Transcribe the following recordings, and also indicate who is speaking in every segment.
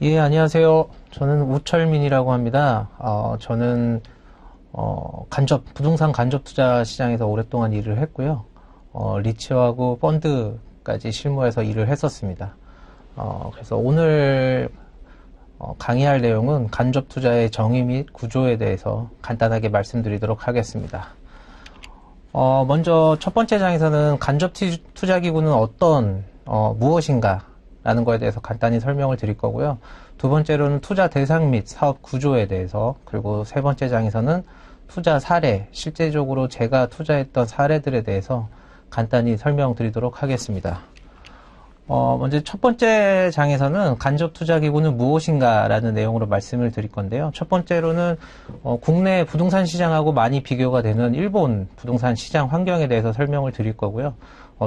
Speaker 1: 예, 안녕하세요. 저는 우철민이라고 합니다. 저는 부동산 간접 투자 시장에서 오랫동안 일을 했고요. 리츠하고 펀드까지 실무해서 일을 했었습니다. 그래서 오늘 강의할 내용은 간접 투자의 정의 및 구조에 대해서 간단하게 말씀드리도록 하겠습니다. 먼저 첫 번째 장에서는 간접 투자 기구는 무엇인가 라는 거에 대해서 간단히 설명을 드릴 거고요. 두 번째로는 투자 대상 및 사업 구조에 대해서, 그리고 세 번째 장에서는 투자 사례, 실제적으로 제가 투자했던 사례들에 대해서 간단히 설명드리도록 하겠습니다. 먼저 첫 번째 장에서는 간접 투자 기구는 무엇인가 라는 내용으로 말씀을 드릴 건데요. 첫 번째로는 국내 부동산 시장하고 많이 비교가 되는 일본 부동산 시장 환경에 대해서 설명을 드릴 거고요.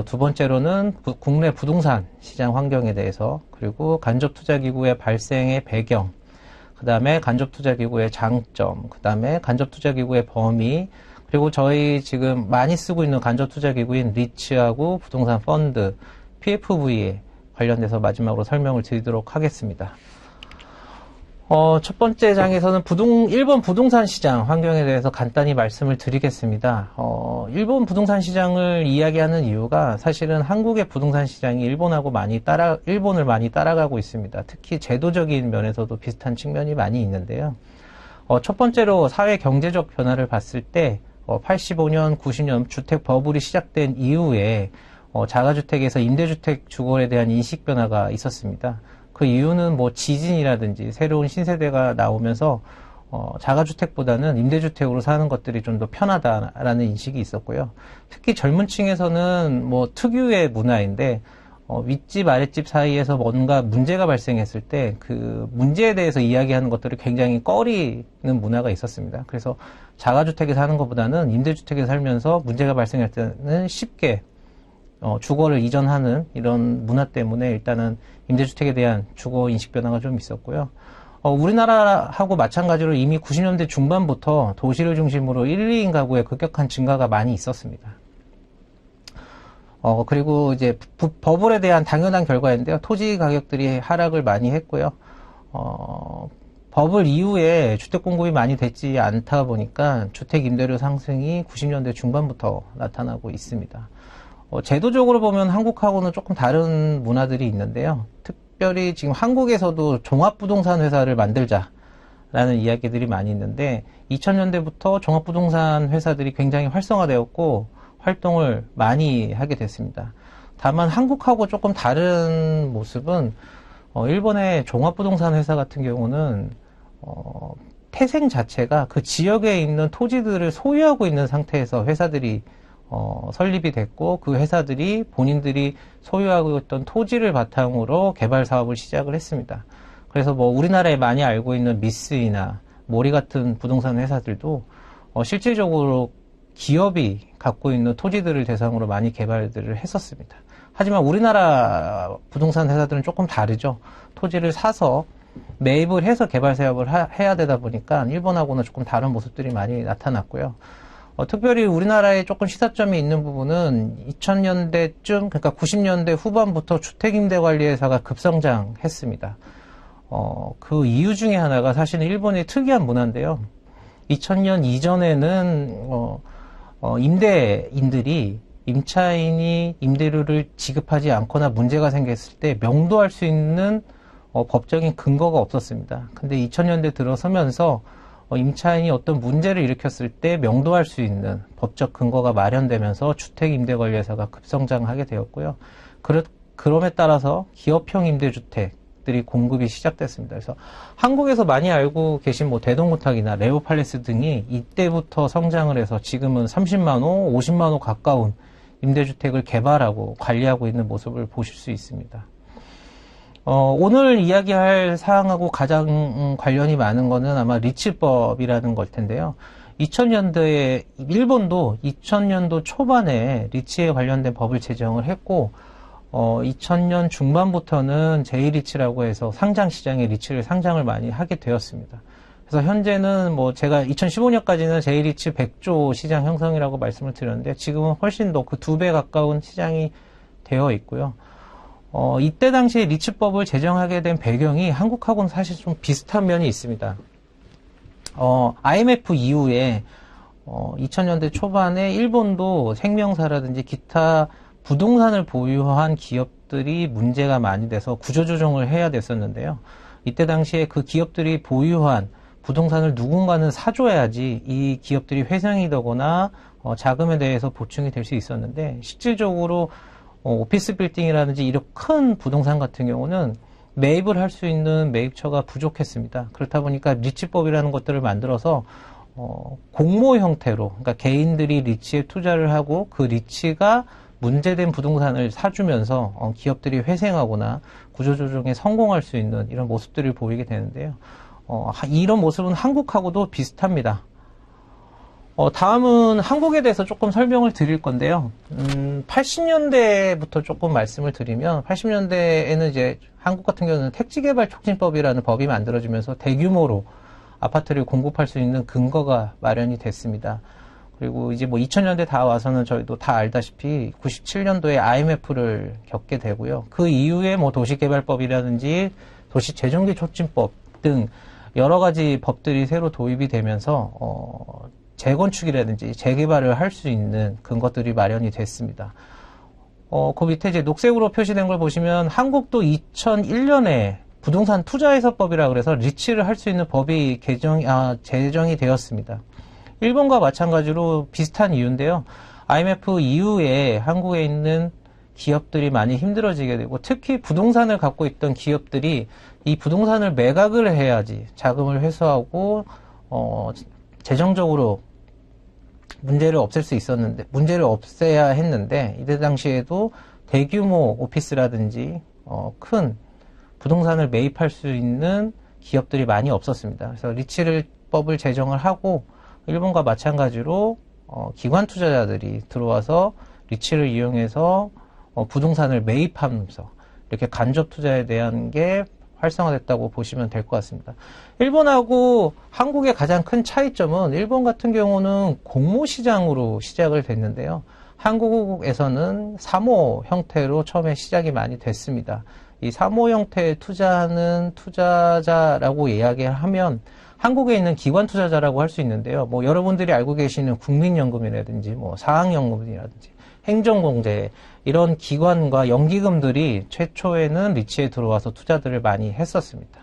Speaker 1: 두 번째로는 국내 부동산 시장 환경에 대해서, 그리고 간접 투자 기구의 발생의 배경, 그 다음에 간접 투자 기구의 장점, 그 다음에 간접 투자 기구의 범위, 그리고 저희 지금 많이 쓰고 있는 간접 투자 기구인 리츠하고 부동산 펀드, PFV에 관련돼서 마지막으로 설명을 드리도록 하겠습니다. 첫 번째 장에서는 일본 부동산 시장 환경에 대해서 간단히 말씀을 드리겠습니다. 일본 부동산 시장을 이야기하는 이유가 사실은 한국의 부동산 시장이 일본을 많이 따라가고 있습니다. 특히 제도적인 면에서도 비슷한 측면이 많이 있는데요. 첫 번째로 사회 경제적 변화를 봤을 때 85년, 90년 주택 버블이 시작된 이후에 자가주택에서 임대주택 주거에 대한 인식 변화가 있었습니다. 그 이유는 지진이라든지 새로운 신세대가 나오면서 자가주택보다는 임대주택으로 사는 것들이 좀 더 편하다라는 인식이 있었고요. 특히 젊은 층에서는 특유의 문화인데 윗집 아랫집 사이에서 뭔가 문제가 발생했을 때 그 문제에 대해서 이야기하는 것들을 굉장히 꺼리는 문화가 있었습니다. 그래서 자가주택에 사는 것보다는 임대주택에 살면서 문제가 발생할 때는 쉽게 주거를 이전하는 이런 문화 때문에 일단은 임대주택에 대한 주거 인식 변화가 좀 있었고요. 우리나라하고 마찬가지로 이미 90년대 중반부터 도시를 중심으로 1, 2인 가구의 급격한 증가가 많이 있었습니다. 그리고 이제 버블에 대한 당연한 결과인데요. 토지 가격들이 하락을 많이 했고요. 버블 이후에 주택 공급이 많이 되지 않다 보니까 주택 임대료 상승이 90년대 중반부터 나타나고 있습니다. 제도적으로 보면 한국하고는 조금 다른 문화들이 있는데요. 특별히 지금 한국에서도 종합부동산 회사를 만들자라는 이야기들이 많이 있는데 2000년대부터 종합부동산 회사들이 굉장히 활성화되었고 활동을 많이 하게 됐습니다. 다만 한국하고 조금 다른 모습은 일본의 종합부동산 회사 같은 경우는 태생 자체가 그 지역에 있는 토지들을 소유하고 있는 상태에서 회사들이 설립이 됐고, 그 회사들이 본인들이 소유하고 있던 토지를 바탕으로 개발 사업을 시작을 했습니다. 그래서 우리나라에 많이 알고 있는 미쓰이나 모리 같은 부동산 회사들도 실질적으로 기업이 갖고 있는 토지들을 대상으로 많이 개발들을 했었습니다. 하지만 우리나라 부동산 회사들은 조금 다르죠. 토지를 사서 매입을 해서 개발 사업을 해야 되다 보니까 일본하고는 조금 다른 모습들이 많이 나타났고요. 특별히 우리나라에 조금 시사점이 있는 부분은 2000년대쯤, 그러니까 90년대 후반부터 주택임대관리회사가 급성장했습니다. 그 이유 중에 하나가 사실은 일본의 특이한 문화인데요. 2000년 이전에는 임대인들이 임차인이 임대료를 지급하지 않거나 문제가 생겼을 때 명도할 수 있는 법적인 근거가 없었습니다. 근데 2000년대 들어서면서 임차인이 어떤 문제를 일으켰을 때 명도할 수 있는 법적 근거가 마련되면서 주택임대관리회사가 급성장하게 되었고요. 그럼에 따라서 기업형 임대주택들이 공급이 시작됐습니다. 그래서 한국에서 많이 알고 계신 대동호탁이나 레오팔레스 등이 이때부터 성장을 해서 지금은 30만 호, 50만 호 가까운 임대주택을 개발하고 관리하고 있는 모습을 보실 수 있습니다. 오늘 이야기할 사항하고 가장 관련이 많은 거는 아마 리츠법이라는 걸 텐데요. 2000년대에, 일본도 2000년도 초반에 리츠에 관련된 법을 제정을 했고, 2000년 중반부터는 제2리츠라고 해서 상장시장에 리츠를 상장을 많이 하게 되었습니다. 그래서 현재는 제가 2015년까지는 제2리츠 100조 시장 형성이라고 말씀을 드렸는데, 지금은 훨씬 더 그 2배 가까운 시장이 되어 있고요. 이때 당시에 리츠법을 제정하게 된 배경이 한국하고는 사실 좀 비슷한 면이 있습니다. IMF 이후에 2000년대 초반에 일본도 생명사라든지 기타 부동산을 보유한 기업들이 문제가 많이 돼서 구조조정을 해야 됐었는데요. 이때 당시에 그 기업들이 보유한 부동산을 누군가는 사줘야지 이 기업들이 회생이 되거나 자금에 대해서 보충이 될 수 있었는데, 실질적으로 오피스 빌딩이라든지 이런 큰 부동산 같은 경우는 매입을 할 수 있는 매입처가 부족했습니다. 그렇다 보니까 리츠법이라는 것들을 만들어서 공모 형태로, 그러니까 개인들이 리츠에 투자를 하고 그 리츠가 문제된 부동산을 사주면서 기업들이 회생하거나 구조조정에 성공할 수 있는 이런 모습들을 보이게 되는데요. 이런 모습은 한국하고도 비슷합니다. 다음은 한국에 대해서 조금 설명을 드릴 건데요. 80년대부터 조금 말씀을 드리면, 80년대에는 이제 한국 같은 경우는 택지개발촉진법이라는 법이 만들어지면서 대규모로 아파트를 공급할 수 있는 근거가 마련이 됐습니다. 그리고 이제 뭐 2000년대 다 와서는 저희도 다 알다시피 97년도에 IMF를 겪게 되고요. 그 이후에 뭐 도시개발법이라든지 도시재정비 촉진법 등 여러 가지 법들이 새로 도입이 되면서 재건축이라든지 재개발을 할 수 있는 근거들이 마련이 됐습니다. 그 밑에 이제 녹색으로 표시된 걸 보시면 한국도 2001년에 부동산 투자해서법이라 그래서 리츠를 할 수 있는 법이 제정이 되었습니다. 일본과 마찬가지로 비슷한 이유인데요. IMF 이후에 한국에 있는 기업들이 많이 힘들어지게 되고, 특히 부동산을 갖고 있던 기업들이 이 부동산을 매각을 해야지 자금을 회수하고 재정적으로 문제를 없애야 했는데, 이때 당시에도 대규모 오피스라든지 큰 부동산을 매입할 수 있는 기업들이 많이 없었습니다. 그래서 리츠법을 제정을 하고 일본과 마찬가지로 기관 투자자들이 들어와서 리츠를 이용해서 부동산을 매입하면서 이렇게 간접 투자에 대한 게 활성화됐다고 보시면 될 것 같습니다. 일본하고 한국의 가장 큰 차이점은, 일본 같은 경우는 공모시장으로 시작을 됐는데요. 한국에서는 사모 형태로 처음에 시작이 많이 됐습니다. 이 사모 형태에 투자하는 투자자라고 이야기하면 한국에 있는 기관 투자자라고 할 수 있는데요. 뭐 여러분들이 알고 계시는 국민연금이라든지 뭐 사학연금이라든지 행정공제, 이런 기관과 연기금들이 최초에는 리츠에 들어와서 투자들을 많이 했었습니다.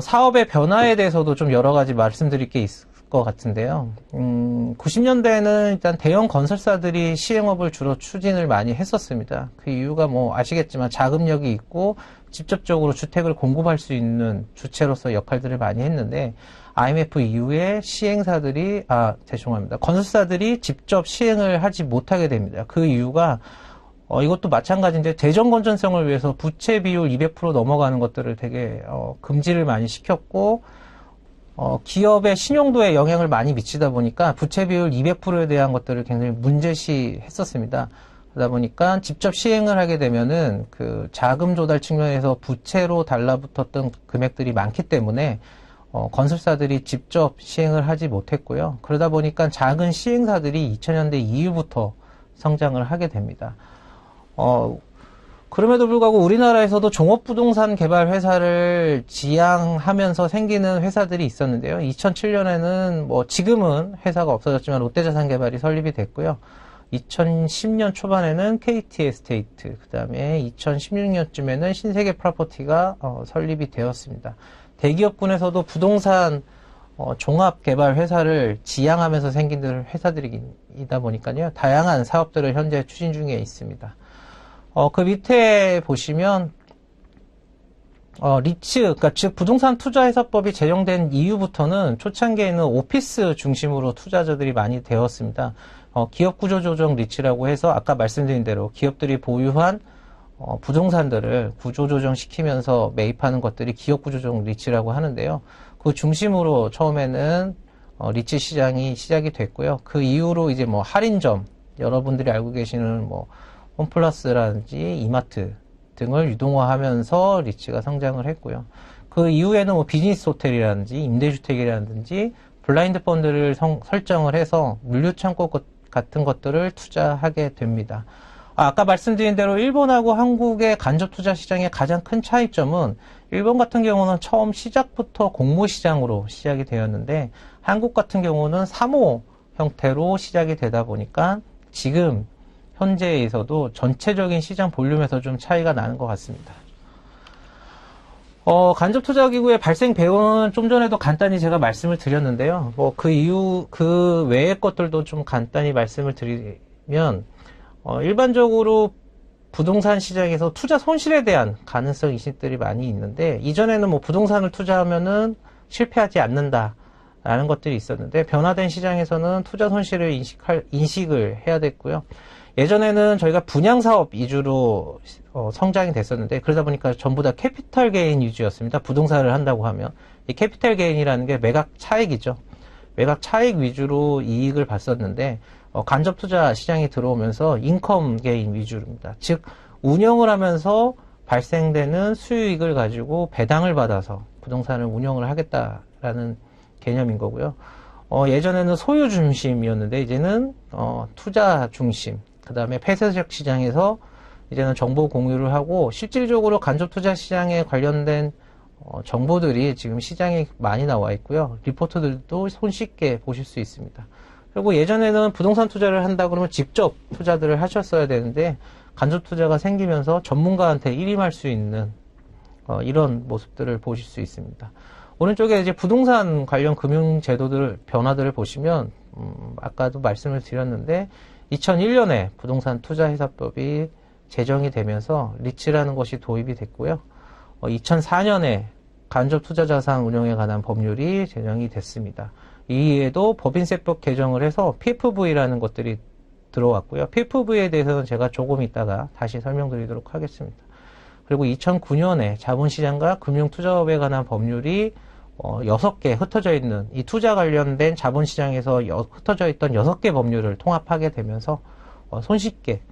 Speaker 1: 사업의 변화에 대해서도 좀 여러 가지 말씀드릴 게 있을 것 같은데요. 90년대에는 일단 대형 건설사들이 시행업을 주로 추진을 많이 했었습니다. 그 이유가 뭐 아시겠지만 자금력이 있고 직접적으로 주택을 공급할 수 있는 주체로서 역할들을 많이 했는데, IMF 이후에 건설사들이 직접 시행을 하지 못하게 됩니다. 그 이유가 이것도 마찬가지인데, 재정 건전성을 위해서 부채 비율 200% 넘어가는 것들을 되게 금지를 많이 시켰고, 기업의 신용도에 영향을 많이 미치다 보니까 부채 비율 200%에 대한 것들을 굉장히 문제시 했었습니다. 그러다 보니까 직접 시행을 하게 되면은 그 자금 조달 측면에서 부채로 달라붙었던 금액들이 많기 때문에 건설사들이 직접 시행을 하지 못했고요. 그러다 보니까 작은 시행사들이 2000년대 이후부터 성장을 하게 됩니다. 그럼에도 불구하고 우리나라에서도 종합부동산 개발 회사를 지향하면서 생기는 회사들이 있었는데요. 2007년에는 뭐 지금은 회사가 없어졌지만 롯데자산개발이 설립이 됐고요. 2010년 초반에는 KT 에스테이트, 그 다음에 2016년쯤에는 신세계 프로퍼티가 설립이 되었습니다. 대기업군에서도 부동산 종합개발 회사를 지향하면서 생긴 회사들이다 보니까요. 다양한 사업들을 현재 추진 중에 있습니다. 그 밑에 보시면 리츠, 그러니까 즉 부동산 투자해서법이 제정된 이후부터는 초창기에는 오피스 중심으로 투자자들이 많이 되었습니다. 기업 구조조정 리츠라고 해서 아까 말씀드린 대로 기업들이 보유한 부동산들을 구조조정 시키면서 매입하는 것들이 기업 구조조정 리츠라고 하는데요. 그 중심으로 처음에는 리츠 시장이 시작이 됐고요. 그 이후로 이제 뭐 할인점, 여러분들이 알고 계시는 뭐 홈플러스라든지 이마트 등을 유동화하면서 리츠가 성장을 했고요. 그 이후에는 뭐 비즈니스 호텔이라든지 임대주택이라든지 블라인드 펀드를 설정을 해서 물류창고 같은 것들을 투자하게 됩니다. 아까 말씀드린 대로 일본하고 한국의 간접 투자 시장의 가장 큰 차이점은 일본 같은 경우는 처음 시작부터 공모시장으로 시작이 되었는데 한국 같은 경우는 사모 형태로 시작이 되다 보니까 지금 현재에서도 전체적인 시장 볼륨에서 좀 차이가 나는 것 같습니다. 간접 투자 기구의 발생 배경은 좀 전에도 간단히 제가 말씀을 드렸는데요. 그 이유, 그 외의 것들도 좀 간단히 말씀을 드리면, 일반적으로 부동산 시장에서 투자 손실에 대한 가능성 인식들이 많이 있는데, 이전에는 부동산을 투자하면은 실패하지 않는다라는 것들이 있었는데, 변화된 시장에서는 투자 손실을 인식을 해야 됐고요. 예전에는 저희가 분양사업 위주로 성장이 됐었는데 그러다 보니까 전부 다 캐피탈 게인 위주였습니다. 부동산을 한다고 하면 이 캐피탈 게인이라는 게 매각 차익이죠. 매각 차익 위주로 이익을 봤었는데 간접 투자 시장이 들어오면서 인컴 게인 위주입니다. 즉 운영을 하면서 발생되는 수익을 가지고 배당을 받아서 부동산을 운영을 하겠다라는 개념인 거고요. 예전에는 소유 중심이었는데 이제는 투자 중심, 그 다음에 폐쇄적 시장에서 이제는 정보 공유를 하고 실질적으로 간접 투자 시장에 관련된 정보들이 지금 시장에 많이 나와 있고요. 리포트들도 손쉽게 보실 수 있습니다. 그리고 예전에는 부동산 투자를 한다 그러면 직접 투자들을 하셨어야 되는데 간접 투자가 생기면서 전문가한테 일임할 수 있는 이런 모습들을 보실 수 있습니다. 오른쪽에 이제 부동산 관련 금융 제도들 변화들을 보시면 아까도 말씀을 드렸는데 2001년에 부동산 투자회사법이 제정이 되면서 리츠라는 것이 도입이 됐고요. 2004년에 간접 투자 자산 운용에 관한 법률이 제정이 됐습니다. 이에도 법인세법 개정을 해서 PFV라는 것들이 들어왔고요. PFV에 대해서는 제가 조금 이따가 다시 설명드리도록 하겠습니다. 그리고 2009년에 자본시장과 금융투자업에 관한 법률이 6개 흩어져 있는 이 투자 관련된 자본시장에서 흩어져 있던 6개 법률을 통합하게 되면서 손쉽게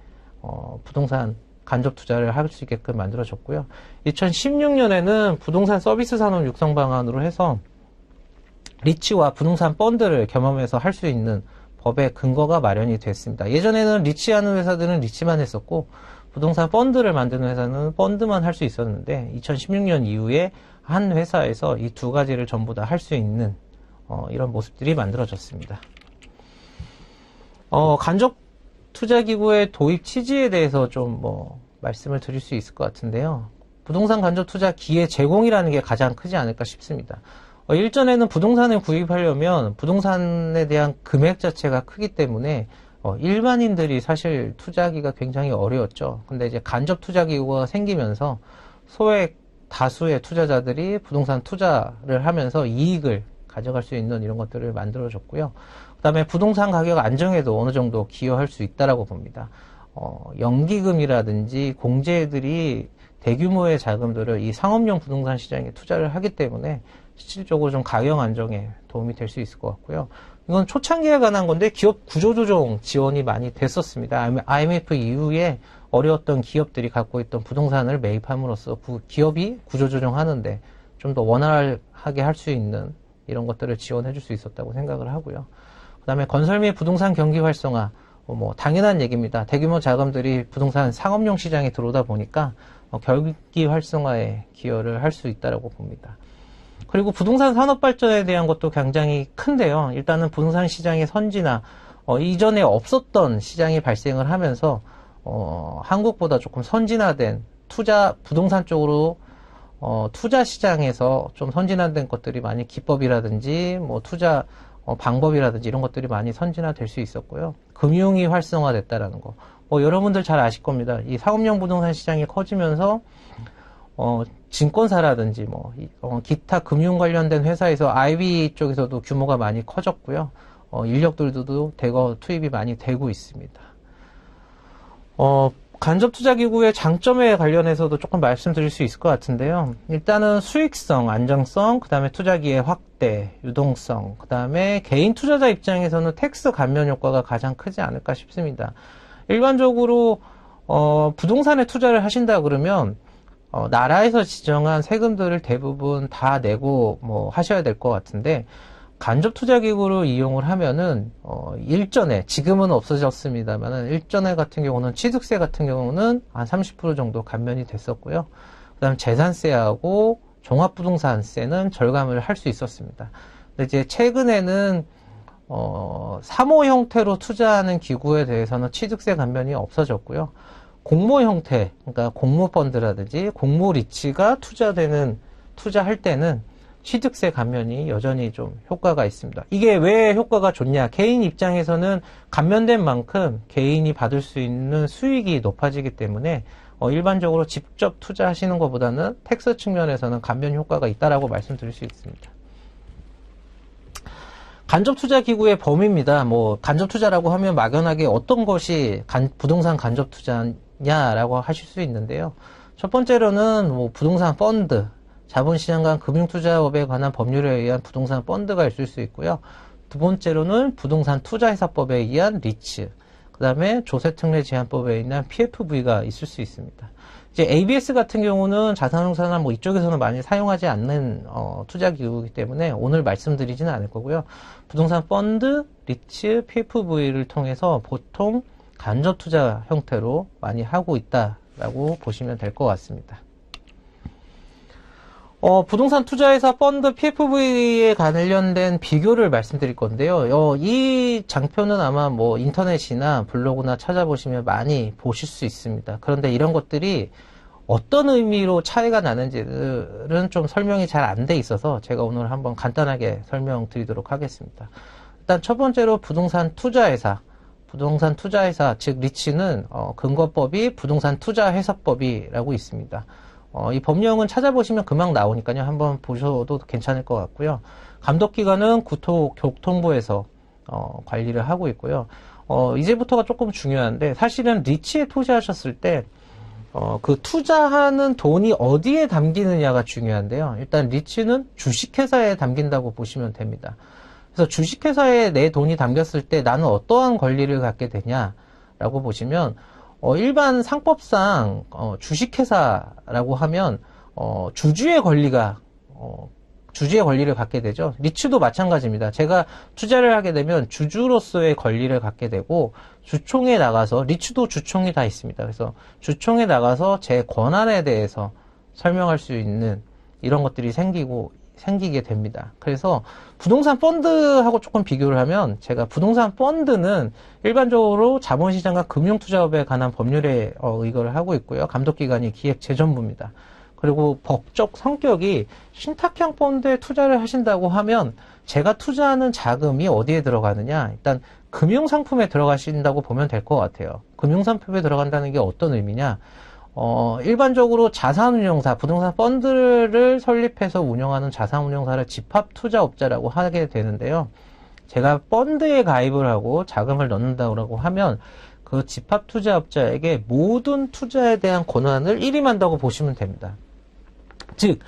Speaker 1: 부동산 간접 투자를 할 수 있게끔 만들어졌고요. 2016년에는 부동산 서비스 산업 육성 방안으로 해서 리츠와 부동산 펀드를 겸하면서 할 수 있는 법의 근거가 마련이 됐습니다. 예전에는 리츠하는 회사들은 리츠만 했었고 부동산 펀드를 만드는 회사는 펀드만 할 수 있었는데 2016년 이후에 한 회사에서 이 두 가지를 전부 다 할 수 있는 이런 모습들이 만들어졌습니다. 간접 투자기구의 도입 취지에 대해서 좀 말씀을 드릴 수 있을 것 같은데요. 부동산 간접 투자 기회 제공이라는 게 가장 크지 않을까 싶습니다. 일전에는 부동산을 구입하려면 부동산에 대한 금액 자체가 크기 때문에 일반인들이 사실 투자하기가 굉장히 어려웠죠. 근데 이제 간접 투자기구가 생기면서 소액 다수의 투자자들이 부동산 투자를 하면서 이익을 가져갈 수 있는 이런 것들을 만들어줬고요. 그 다음에 부동산 가격 안정에도 어느 정도 기여할 수 있다라고 봅니다. 연기금이라든지 공제들이 대규모의 자금들을 이 상업용 부동산 시장에 투자를 하기 때문에 실질적으로 좀 가격 안정에 도움이 될 수 있을 것 같고요. 이건 초창기에 관한 건데 기업 구조조정 지원이 많이 됐었습니다. IMF 이후에 어려웠던 기업들이 갖고 있던 부동산을 매입함으로써 기업이 구조조정하는데 좀 더 원활하게 할 수 있는 이런 것들을 지원해 줄 수 있었다고 생각을 하고요. 그 다음에 건설 및 부동산 경기 활성화, 당연한 얘기입니다. 대규모 자금들이 부동산 상업용 시장에 들어오다 보니까 경기 활성화에 기여를 할 수 있다고 봅니다. 그리고 부동산 산업 발전에 대한 것도 굉장히 큰데요. 일단은 부동산 시장의 선진화, 이전에 없었던 시장이 발생을 하면서 한국보다 조금 선진화된 부동산 쪽으로 투자 시장에서 좀 선진화된 것들이 많이 기법이라든지 투자 방법이라든지 이런 것들이 많이 선진화될 수 있었고요. 금융이 활성화됐다라는 거. 여러분들 잘 아실 겁니다. 이 상업용 부동산 시장이 커지면서 증권사라든지 기타 금융 관련된 회사에서 IB 쪽에서도 규모가 많이 커졌고요. 인력들도 대거 투입이 많이 되고 있습니다. 간접 투자 기구의 장점에 관련해서도 조금 말씀드릴 수 있을 것 같은데요. 일단은 수익성, 안정성, 그 다음에 투자 기회 확대, 유동성, 그 다음에 개인 투자자 입장에서는 텍스 감면 효과가 가장 크지 않을까 싶습니다. 일반적으로 부동산에 투자를 하신다 그러면 나라에서 지정한 세금들을 대부분 다 내고 하셔야 될 것 같은데 간접 투자 기구를 이용을 하면은 일전에, 지금은 없어졌습니다만은 일전에 같은 경우는 취득세 같은 경우는 한 30% 정도 감면이 됐었고요. 그다음 재산세하고 종합부동산세는 절감을 할 수 있었습니다. 근데 이제 최근에는 사모 형태로 투자하는 기구에 대해서는 취득세 감면이 없어졌고요. 공모 형태, 그러니까 공모펀드라든지 공모리츠가 투자할 때는 취득세 감면이 여전히 좀 효과가 있습니다. 이게 왜 효과가 좋냐? 개인 입장에서는 감면된 만큼 개인이 받을 수 있는 수익이 높아지기 때문에 일반적으로 직접 투자하시는 것보다는 텍스 측면에서는 감면 효과가 있다라고 말씀드릴 수 있습니다. 간접 투자 기구의 범위입니다. 간접 투자라고 하면 막연하게 어떤 것이 부동산 간접 투자냐라고 하실 수 있는데요. 첫 번째로는 부동산 펀드, 자본시장과 금융투자업에 관한 법률에 의한 부동산 펀드가 있을 수 있고요. 두 번째로는 부동산 투자회사법에 의한 리츠, 그 다음에 조세특례제한법에 의한 PFV가 있을 수 있습니다. 이제 ABS 같은 경우는 자산운용사나 이쪽에서는 많이 사용하지 않는 투자기구이기 때문에 오늘 말씀드리지는 않을 거고요. 부동산 펀드, 리츠, PFV를 통해서 보통 간접 투자 형태로 많이 하고 있다라고 보시면 될 것 같습니다. 부동산 투자회사 펀드 PFV에 관련된 비교를 말씀드릴 건데요. 이 장표는 아마 인터넷이나 블로그나 찾아보시면 많이 보실 수 있습니다. 그런데 이런 것들이 어떤 의미로 차이가 나는지는 좀 설명이 잘 안 돼 있어서 제가 오늘 한번 간단하게 설명드리도록 하겠습니다. 일단 첫 번째로 부동산 투자회사, 즉 리츠는 근거법이 부동산 투자회사법이라고 있습니다. 이 법령은 찾아보시면 금방 나오니까요. 한번 보셔도 괜찮을 것 같고요. 감독기관은 국토교통부에서 관리를 하고 있고요. 이제부터가 조금 중요한데 사실은 리츠에 투자하셨을 때 그 투자하는 돈이 어디에 담기느냐가 중요한데요. 일단 리츠는 주식회사에 담긴다고 보시면 됩니다. 그래서 주식회사에 내 돈이 담겼을 때 나는 어떠한 권리를 갖게 되냐라고 보시면 일반 상법상 주식회사라고 하면 주주의 권리를 갖게 되죠. 리츠도 마찬가지입니다. 제가 투자를 하게 되면 주주로서의 권리를 갖게 되고 주총에 나가서, 리츠도 주총이 다 있습니다. 그래서 주총에 나가서 제 권한에 대해서 설명할 수 있는 이런 것들이 생기게 됩니다. 그래서 부동산 펀드하고 조금 비교를 하면, 제가 부동산 펀드는 일반적으로 자본시장과 금융투자업에 관한 법률에 의거를 하고 있고요. 감독기관이 기획재정부입니다. 그리고 법적 성격이 신탁형 펀드에 투자를 하신다고 하면 제가 투자하는 자금이 어디에 들어가느냐, 일단 금융상품에 들어가신다고 보면 될 것 같아요. 금융상품에 들어간다는 게 어떤 의미냐, 일반적으로 자산운용사, 부동산 펀드를 설립해서 운영하는 자산운용사를 집합투자업자라고 하게 되는데요. 제가 펀드에 가입을 하고 자금을 넣는다고 하면 그 집합투자업자에게 모든 투자에 대한 권한을 일임한다고 보시면 됩니다. 즉,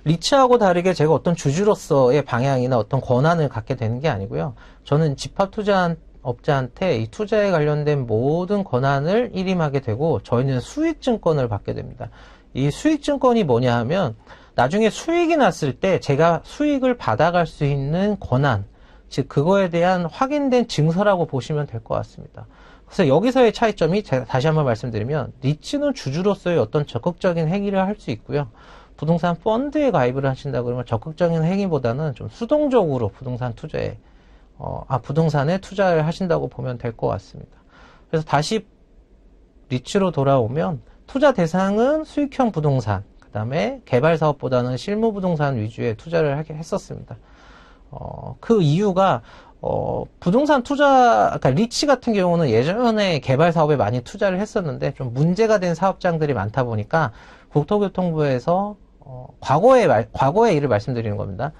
Speaker 1: 리츠하고 다르게 제가 어떤 주주로서의 방향이나 어떤 권한을 갖게 되는 게 아니고요. 저는 집합투자업자한테 이 투자에 관련된 모든 권한을 일임하게 되고 저희는 수익증권을 받게 됩니다. 이 수익증권이 뭐냐 하면 나중에 수익이 났을 때 제가 수익을 받아갈 수 있는 권한, 즉 그거에 대한 확인된 증서라고 보시면 될 것 같습니다. 그래서 여기서의 차이점이, 제가 다시 한번 말씀드리면, 리츠는 주주로서의 어떤 적극적인 행위를 할 수 있고요. 부동산 펀드에 가입을 하신다 그러면 적극적인 행위보다는 좀 수동적으로 부동산에 투자를 하신다고 보면 될 것 같습니다. 그래서 다시 리츠로 돌아오면 투자 대상은 수익형 부동산, 그 다음에 개발 사업보다는 실무 부동산 위주의 투자를 했었습니다. 그 이유가 부동산 그러니까 리츠 같은 경우는 예전에 개발 사업에 많이 투자를 했었는데 좀 문제가 된 사업장들이 많다 보니까 국토교통부에서 과거의 일을 말씀드리는 겁니다.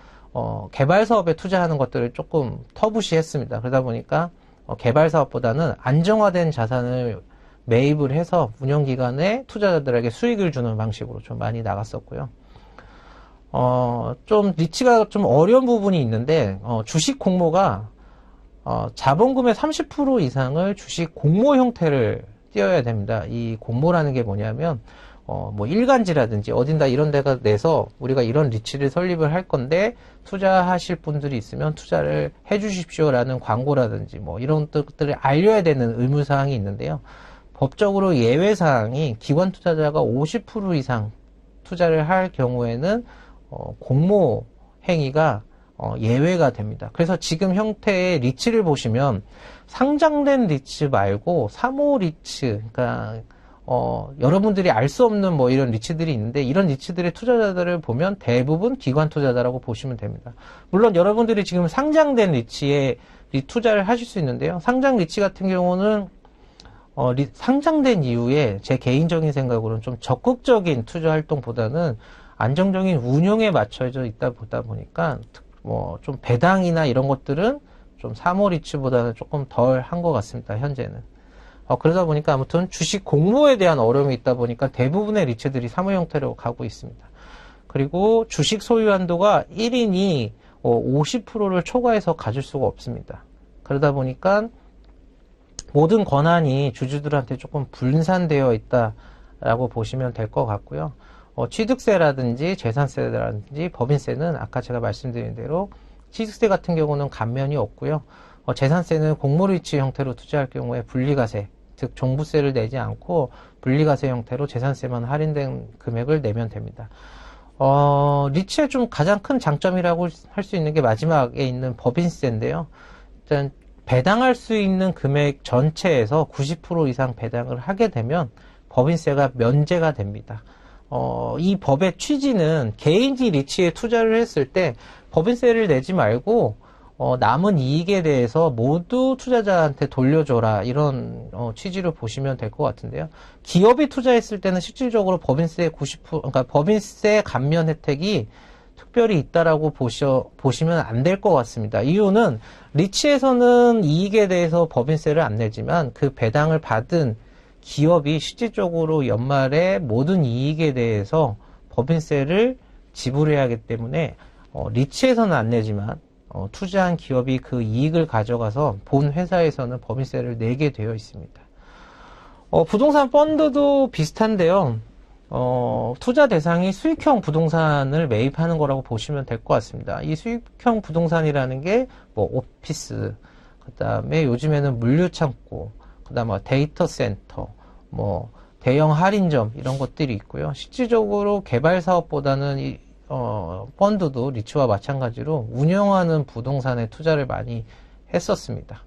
Speaker 1: 개발 사업에 투자하는 것들을 조금 터부시했습니다. 그러다 보니까 개발 사업보다는 안정화된 자산을 매입을 해서 운영기관에 투자자들에게 수익을 주는 방식으로 좀 많이 나갔었고요. 좀 리츠가 좀 어려운 부분이 있는데 주식 공모가 자본금의 30% 이상을 주식 공모 형태를 띄어야 됩니다. 이 공모라는 게 뭐냐면 뭐 일간지라든지 어딘가 이런 데가 내서 우리가 이런 리츠를 설립을 할 건데 투자하실 분들이 있으면 투자를 해 주십시오라는 광고라든지 뭐 이런 것들을 알려야 되는 의무사항이 있는데요. 법적으로 예외사항이 기관 투자자가 50% 이상 투자를 할 경우에는 공모 행위가 예외가 됩니다. 그래서 지금 형태의 리츠를 보시면 상장된 리츠 말고 사모 리츠, 그러니까 여러분들이 알 수 없는 뭐 이런 리츠들이 있는데 이런 리츠들의 투자자들을 보면 대부분 기관 투자자라고 보시면 됩니다. 물론 여러분들이 지금 상장된 리츠에 투자를 하실 수 있는데요. 상장 리츠 같은 경우는 상장된 이후에 제 개인적인 생각으로는 좀 적극적인 투자 활동보다는 안정적인 운용에 맞춰져 있다 보다 보니까 뭐 좀 배당이나 이런 것들은 좀 사모 리츠보다는 조금 덜 한 것 같습니다. 현재는. 그러다 보니까 아무튼 주식 공모에 대한 어려움이 있다 보니까 대부분의 리츠들이 사모 형태로 가고 있습니다. 그리고 주식 소유 한도가 1인이 50%를 초과해서 가질 수가 없습니다. 그러다 보니까 모든 권한이 주주들한테 조금 분산되어 있다라고 보시면 될 것 같고요. 취득세라든지 재산세라든지 법인세는 아까 제가 말씀드린 대로 취득세 같은 경우는 감면이 없고요. 재산세는 공모리츠 형태로 투자할 경우에 분리과세, 즉 종부세를 내지 않고 분리과세 형태로 재산세만 할인된 금액을 내면 됩니다. 리츠의 좀 가장 큰 장점이라고 할 수 있는 게 마지막에 있는 법인세인데요. 일단 배당할 수 있는 금액 전체에서 90% 이상 배당을 하게 되면 법인세가 면제가 됩니다. 이 법의 취지는 개인이 리츠에 투자를 했을 때 법인세를 내지 말고 남은 이익에 대해서 모두 투자자한테 돌려줘라 이런 취지로 보시면 될 것 같은데요. 기업이 투자했을 때는 실질적으로 법인세 90%, 그러니까 법인세 감면 혜택이 특별히 있다라고 보시면 안 될 것 같습니다. 이유는 리츠에서는 이익에 대해서 법인세를 안 내지만 그 배당을 받은 기업이 실질적으로 연말에 모든 이익에 대해서 법인세를 지불해야 하기 때문에 리츠에서는 안 내지만 투자한 기업이 그 이익을 가져가서 본 회사에서는 법인세를 내게 되어 있습니다. 부동산 펀드도 비슷한데요. 투자 대상이 수익형 부동산을 매입하는 거라고 보시면 될 것 같습니다. 이 수익형 부동산이라는 게 뭐 오피스, 그 다음에 요즘에는 물류창고, 그 다음에 데이터 센터, 뭐 대형 할인점 이런 것들이 있고요. 실질적으로 개발 사업보다는 펀드도 리츠와 마찬가지로 운영하는 부동산에 투자를 많이 했었습니다.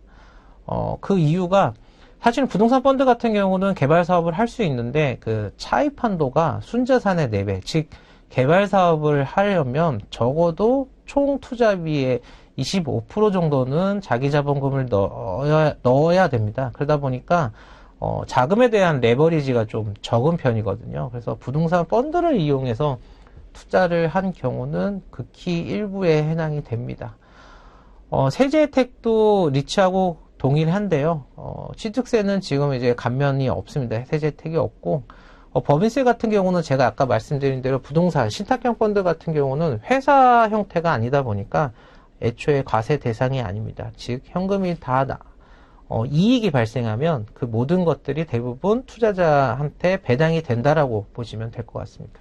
Speaker 1: 그 이유가 사실 부동산 펀드 같은 경우는 개발 사업을 할 수 있는데 그 차입 한도가 순자산의 4배, 즉 개발 사업을 하려면 적어도 총 투자비의 25% 정도는 자기 자본금을 넣어야 됩니다. 그러다 보니까 자금에 대한 레버리지가 좀 적은 편이거든요. 그래서 부동산 펀드를 이용해서 투자를 한 경우는 극히 일부에 해당이 됩니다. 세제 혜택도 리츠하고 동일한데요. 취득세는 지금 이제 감면이 없습니다. 세제 혜택이 없고, 법인세 같은 경우는 제가 아까 말씀드린 대로 부동산, 신탁형 펀드 같은 경우는 회사 형태가 아니다 보니까 애초에 과세 대상이 아닙니다. 즉, 현금이 다 이익이 발생하면 그 모든 것들이 대부분 투자자한테 배당이 된다라고 보시면 될 것 같습니다.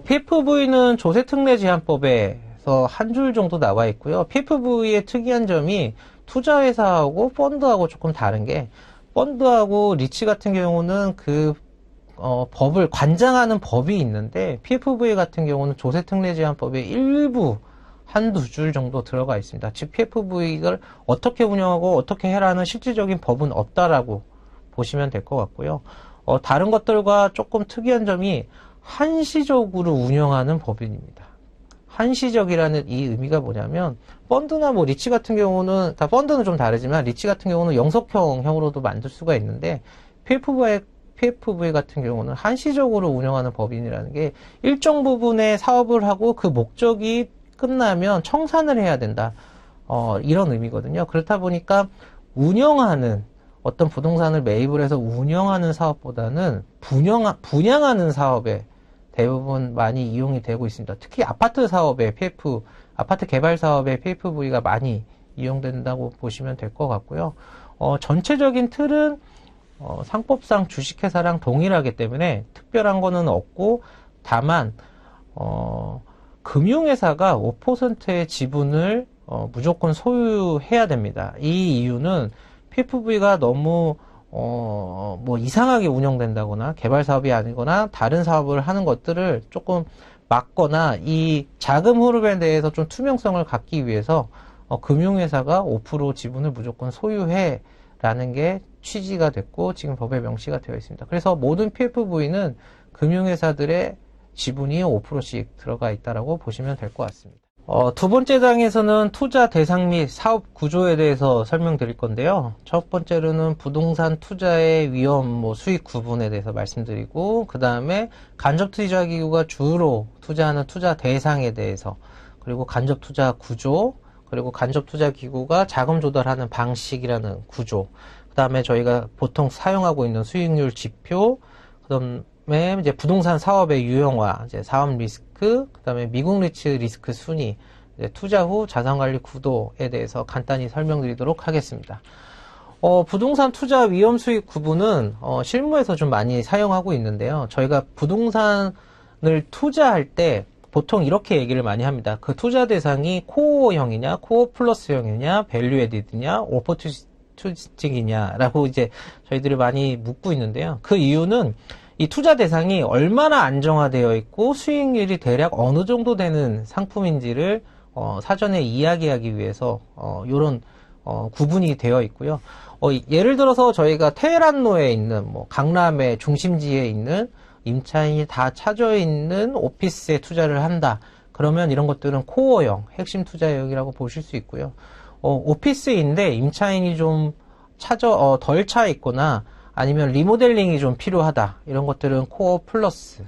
Speaker 1: PFV는 조세특례제한법에서 한 줄 정도 나와 있고요. PFV의 특이한 점이 투자회사하고 펀드하고 조금 다른 게, 펀드하고 리츠 같은 경우는 그 법을 관장하는 법이 있는데, PFV 같은 경우는 조세특례제한법의 일부 한두 줄 정도 들어가 있습니다. 즉 PFV를 어떻게 운영하고 어떻게 해라는 실질적인 법은 없다라고 보시면 될 것 같고요. 다른 것들과 조금 특이한 점이 한시적으로 운영하는 법인입니다. 한시적이라는 이 의미가 뭐냐면, 펀드나 뭐 리츠 같은 경우는, 다 펀드는 좀 다르지만 리츠 같은 경우는 영속형으로도 만들 수가 있는데, PFV 같은 경우는 한시적으로 운영하는 법인이라는 게 일정 부분의 사업을 하고 그 목적이 끝나면 청산을 해야 된다. 이런 의미거든요. 그렇다 보니까 운영하는 어떤 부동산을 매입을 해서 운영하는 사업보다는 분양하는 사업에 대부분 많이 이용이 되고 있습니다. 특히 아파트 사업에 아파트 개발 사업에 PFV가 많이 이용된다고 보시면 될 것 같고요. 전체적인 틀은 상법상 주식회사랑 동일하기 때문에 특별한 거는 없고, 다만 금융회사가 5%의 지분을 무조건 소유해야 됩니다. 이 이유는 PFV가 너무 뭐 이상하게 운영된다거나 개발 사업이 아니거나 다른 사업을 하는 것들을 조금 막거나 이 자금 흐름에 대해서 좀 투명성을 갖기 위해서 금융회사가 5% 지분을 무조건 소유해 라는 게 취지가 됐고 지금 법에 명시가 되어 있습니다. 그래서 모든 PFV는 금융회사들의 지분이 5%씩 들어가 있다라고 보시면 될 것 같습니다. 두 번째 장에서는 투자 대상 및 사업 구조에 대해서 설명드릴 건데요. 첫 번째로는 부동산 투자의 위험, 수익 구분에 대해서 말씀드리고, 그 다음에 간접 투자 기구가 주로 투자하는 투자 대상에 대해서, 그리고 간접 투자 구조, 그리고 간접 투자 기구가 자금 조달하는 방식이라는 구조, 그 다음에 저희가 보통 사용하고 있는 수익률 지표, 그 다음에 이제 부동산 사업의 유형화, 이제 사업 리스크, 그 다음에 미국 리츠 리스크 순위, 이제 투자 후 자산관리 구도에 대해서 간단히 설명드리도록 하겠습니다. 부동산 투자 위험 수익 구분은 실무에서 좀 많이 사용하고 있는데요. 저희가 부동산을 투자할 때 보통 이렇게 얘기를 많이 합니다. 그 투자 대상이 코어형이냐, 코어 플러스형이냐, 밸류 에디드냐, 오퍼튜니스틱이냐 라고 이제 저희들이 많이 묻고 있는데요. 그 이유는 이 투자 대상이 얼마나 안정화되어 있고 수익률이 대략 어느 정도 되는 상품인지를 사전에 이야기하기 위해서 이런 구분이 되어 있고요. 예를 들어서 저희가 테헤란로에 있는 강남의 중심지에 있는 임차인이 다 차져 있는 오피스에 투자를 한다. 그러면 이런 것들은 코어형, 핵심 투자형이라고 보실 수 있고요. 오피스인데 임차인이 좀 덜 차 있거나 아니면 리모델링이 좀 필요하다. 이런 것들은 코어 플러스.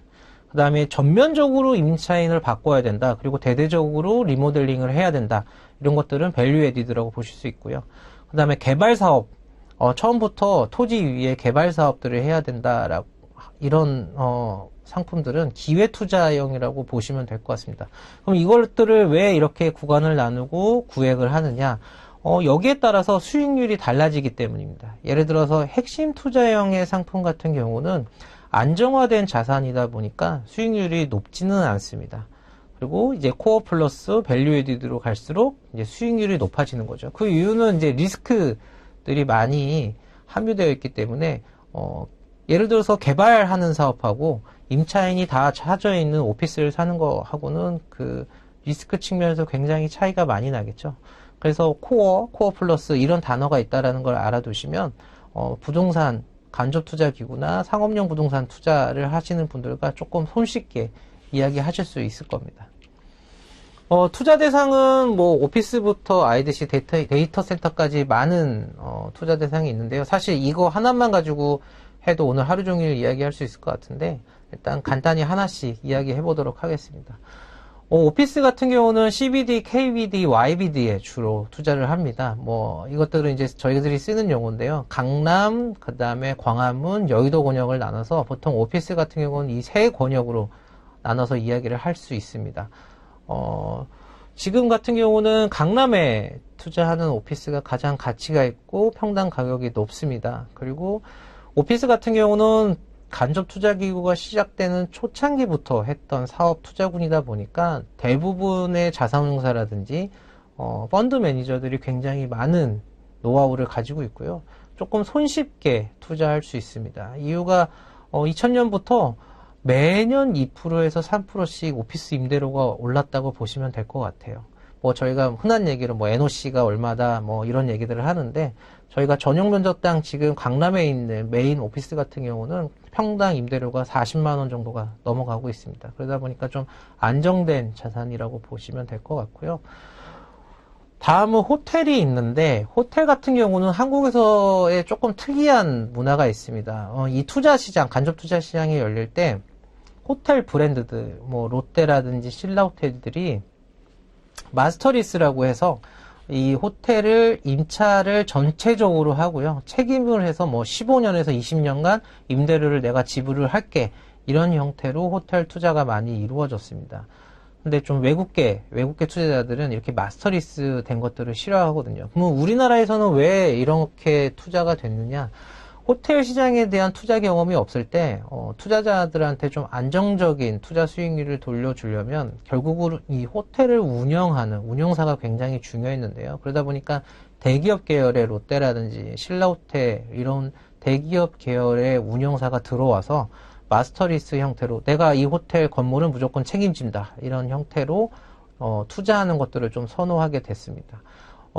Speaker 1: 그 다음에 전면적으로 임차인을 바꿔야 된다. 그리고 대대적으로 리모델링을 해야 된다. 이런 것들은 밸류 에디드라고 보실 수 있고요. 그 다음에 개발 사업. 처음부터 토지 위에 개발 사업들을 해야 된다라고. 이런 상품들은 기회투자형이라고 보시면 될 것 같습니다. 그럼 이것들을 왜 이렇게 구간을 나누고 구획을 하느냐? 여기에 따라서 수익률이 달라지기 때문입니다. 예를 들어서 핵심 투자형의 상품 같은 경우는 안정화된 자산이다 보니까 수익률이 높지는 않습니다. 그리고 이제 코어 플러스 밸류 에디드로 갈수록 이제 수익률이 높아지는 거죠. 그 이유는 이제 리스크들이 많이 함유되어 있기 때문에 예를 들어서 개발하는 사업하고 임차인이 다 차져 있는 오피스를 사는 거하고는 그 리스크 측면에서 굉장히 차이가 많이 나겠죠. 그래서 코어 플러스 이런 단어가 있다라는 걸 알아두시면 부동산 간접 투자 기구나 상업용 부동산 투자를 하시는 분들과 조금 손쉽게 이야기하실 수 있을 겁니다. 투자 대상은 오피스부터 IDC 데이터 센터까지 많은 투자 대상이 있는데요. 사실 이거 하나만 가지고 해도 오늘 하루 종일 이야기할 수 있을 것 같은데 일단 간단히 하나씩 이야기해 보도록 하겠습니다. 오피스 같은 경우는 CBD, KBD, YBD에 주로 투자를 합니다. 이것들은 이제 저희들이 쓰는 용어인데요. 강남, 그 다음에 광화문, 여의도 권역을 나눠서 보통 오피스 같은 경우는 이 세 권역으로 나눠서 이야기를 할 수 있습니다. 지금 같은 경우는 강남에 투자하는 오피스가 가장 가치가 있고 평당 가격이 높습니다. 그리고 오피스 같은 경우는 간접 투자 기구가 시작되는 초창기부터 했던 사업 투자군이다 보니까 대부분의 자산운용사라든지 펀드 매니저들이 굉장히 많은 노하우를 가지고 있고요. 조금 손쉽게 투자할 수 있습니다. 이유가 2000년부터 매년 2%에서 3%씩 오피스 임대료가 올랐다고 보시면 될 것 같아요. 저희가 흔한 얘기로 NOC가 얼마다 이런 얘기들을 하는데 저희가 전용 면적당 지금 강남에 있는 메인 오피스 같은 경우는 평당 임대료가 40만 원 정도가 넘어가고 있습니다. 그러다 보니까 좀 안정된 자산이라고 보시면 될 것 같고요. 다음은 호텔이 있는데 호텔 같은 경우는 한국에서의 조금 특이한 문화가 있습니다. 이 투자 시장, 간접 투자 시장이 열릴 때 호텔 브랜드들, 롯데라든지 신라호텔들이 마스터리스라고 해서 이 호텔을 임차를 전체적으로 하고요. 책임을 해서 15년에서 20년간 임대료를 내가 지불을 할게. 이런 형태로 호텔 투자가 많이 이루어졌습니다. 근데 좀 외국계 투자자들은 이렇게 마스터리스 된 것들을 싫어하거든요. 그럼 우리나라에서는 왜 이렇게 투자가 됐느냐? 호텔 시장에 대한 투자 경험이 없을 때 투자자들한테 좀 안정적인 투자 수익률을 돌려주려면 결국은 이 호텔을 운영하는 운영사가 굉장히 중요했는데요. 그러다 보니까 대기업 계열의 롯데라든지 신라호텔 이런 대기업 계열의 운영사가 들어와서 마스터리스 형태로 내가 이 호텔 건물은 무조건 책임진다 이런 형태로 투자하는 것들을 좀 선호하게 됐습니다.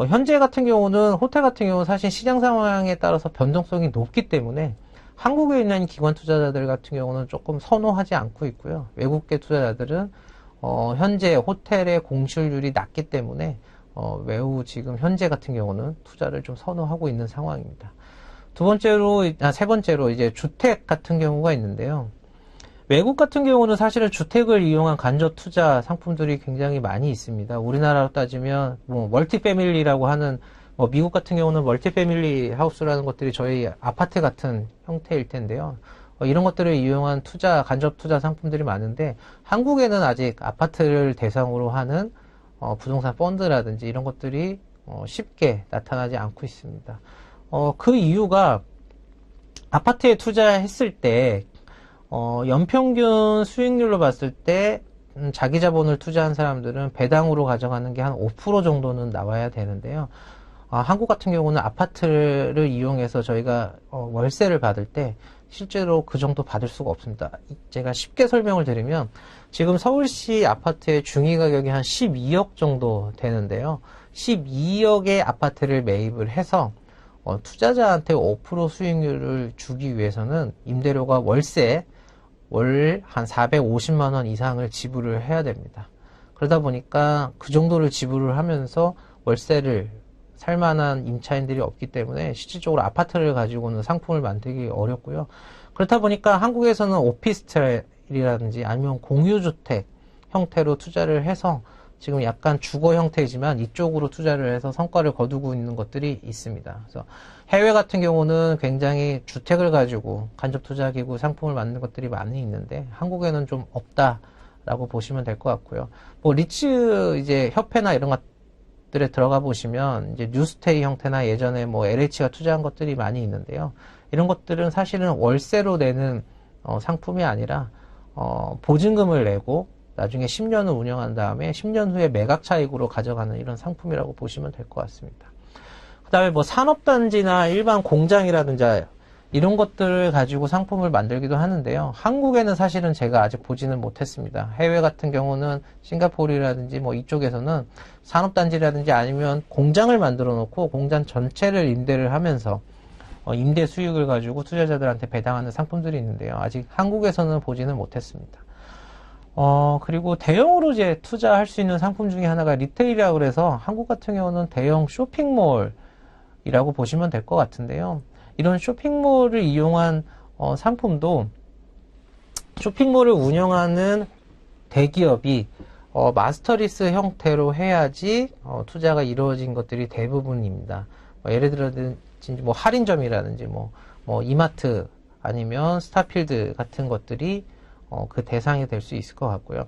Speaker 1: 현재 같은 경우는 호텔 같은 경우는 사실 시장 상황에 따라서 변동성이 높기 때문에 한국에 있는 기관 투자자들 같은 경우는 조금 선호하지 않고 있고요. 외국계 투자자들은 현재 호텔의 공실률이 낮기 때문에 매우 지금 현재 같은 경우는 투자를 좀 선호하고 있는 상황입니다. 세 번째로 이제 주택 같은 경우가 있는데요. 외국 같은 경우는 사실은 주택을 이용한 간접 투자 상품들이 굉장히 많이 있습니다. 우리나라로 따지면 멀티패밀리라고 하는 미국 같은 경우는 멀티패밀리 하우스라는 것들이 저희 아파트 같은 형태일 텐데요. 이런 것들을 이용한 간접 투자 상품들이 많은데 한국에는 아직 아파트를 대상으로 하는 부동산 펀드라든지 이런 것들이 쉽게 나타나지 않고 있습니다. 그 이유가 아파트에 투자했을 때 연평균 수익률로 봤을 때 자기 자본을 투자한 사람들은 배당으로 가져가는 게 한 5% 정도는 나와야 되는데요. 한국 같은 경우는 아파트를 이용해서 저희가 월세를 받을 때 실제로 그 정도 받을 수가 없습니다. 제가 쉽게 설명을 드리면 지금 서울시 아파트의 중위 가격이 한 12억 정도 되는데요. 12억의 아파트를 매입을 해서 투자자한테 5% 수익률을 주기 위해서는 임대료가 월세 월 한 450만 원 이상을 지불을 해야 됩니다. 그러다 보니까 그 정도를 지불을 하면서 월세를 살 만한 임차인들이 없기 때문에 실질적으로 아파트를 가지고는 상품을 만들기 어렵고요. 그렇다 보니까 한국에서는 오피스텔이라든지 아니면 공유주택 형태로 투자를 해서 지금 약간 주거 형태이지만 이쪽으로 투자를 해서 성과를 거두고 있는 것들이 있습니다. 그래서 해외 같은 경우는 굉장히 주택을 가지고 간접 투자 기구 상품을 만드는 것들이 많이 있는데 한국에는 좀 없다라고 보시면 될 것 같고요. 리츠 이제 협회나 이런 것들에 들어가 보시면 이제 뉴스테이 형태나 예전에 LH가 투자한 것들이 많이 있는데요. 이런 것들은 사실은 월세로 내는 상품이 아니라 보증금을 내고 나중에 10년을 운영한 다음에 10년 후에 매각 차익으로 가져가는 이런 상품이라고 보시면 될 것 같습니다. 그 다음에 산업단지나 일반 공장이라든지 이런 것들을 가지고 상품을 만들기도 하는데요. 한국에는 사실은 제가 아직 보지는 못했습니다. 해외 같은 경우는 싱가포르라든지 이쪽에서는 산업단지라든지 아니면 공장을 만들어 놓고 공장 전체를 임대를 하면서 임대 수익을 가지고 투자자들한테 배당하는 상품들이 있는데요. 아직 한국에서는 보지는 못했습니다. 그리고 대형으로 이제 투자할 수 있는 상품 중에 하나가 리테일이라고 그래서 한국 같은 경우는 대형 쇼핑몰이라고 보시면 될 것 같은데요. 이런 쇼핑몰을 이용한 상품도 쇼핑몰을 운영하는 대기업이 마스터리스 형태로 해야지 투자가 이루어진 것들이 대부분입니다. 예를 들어서 할인점이라든지 이마트 아니면 스타필드 같은 것들이 그 대상이 될 수 있을 것 같고요.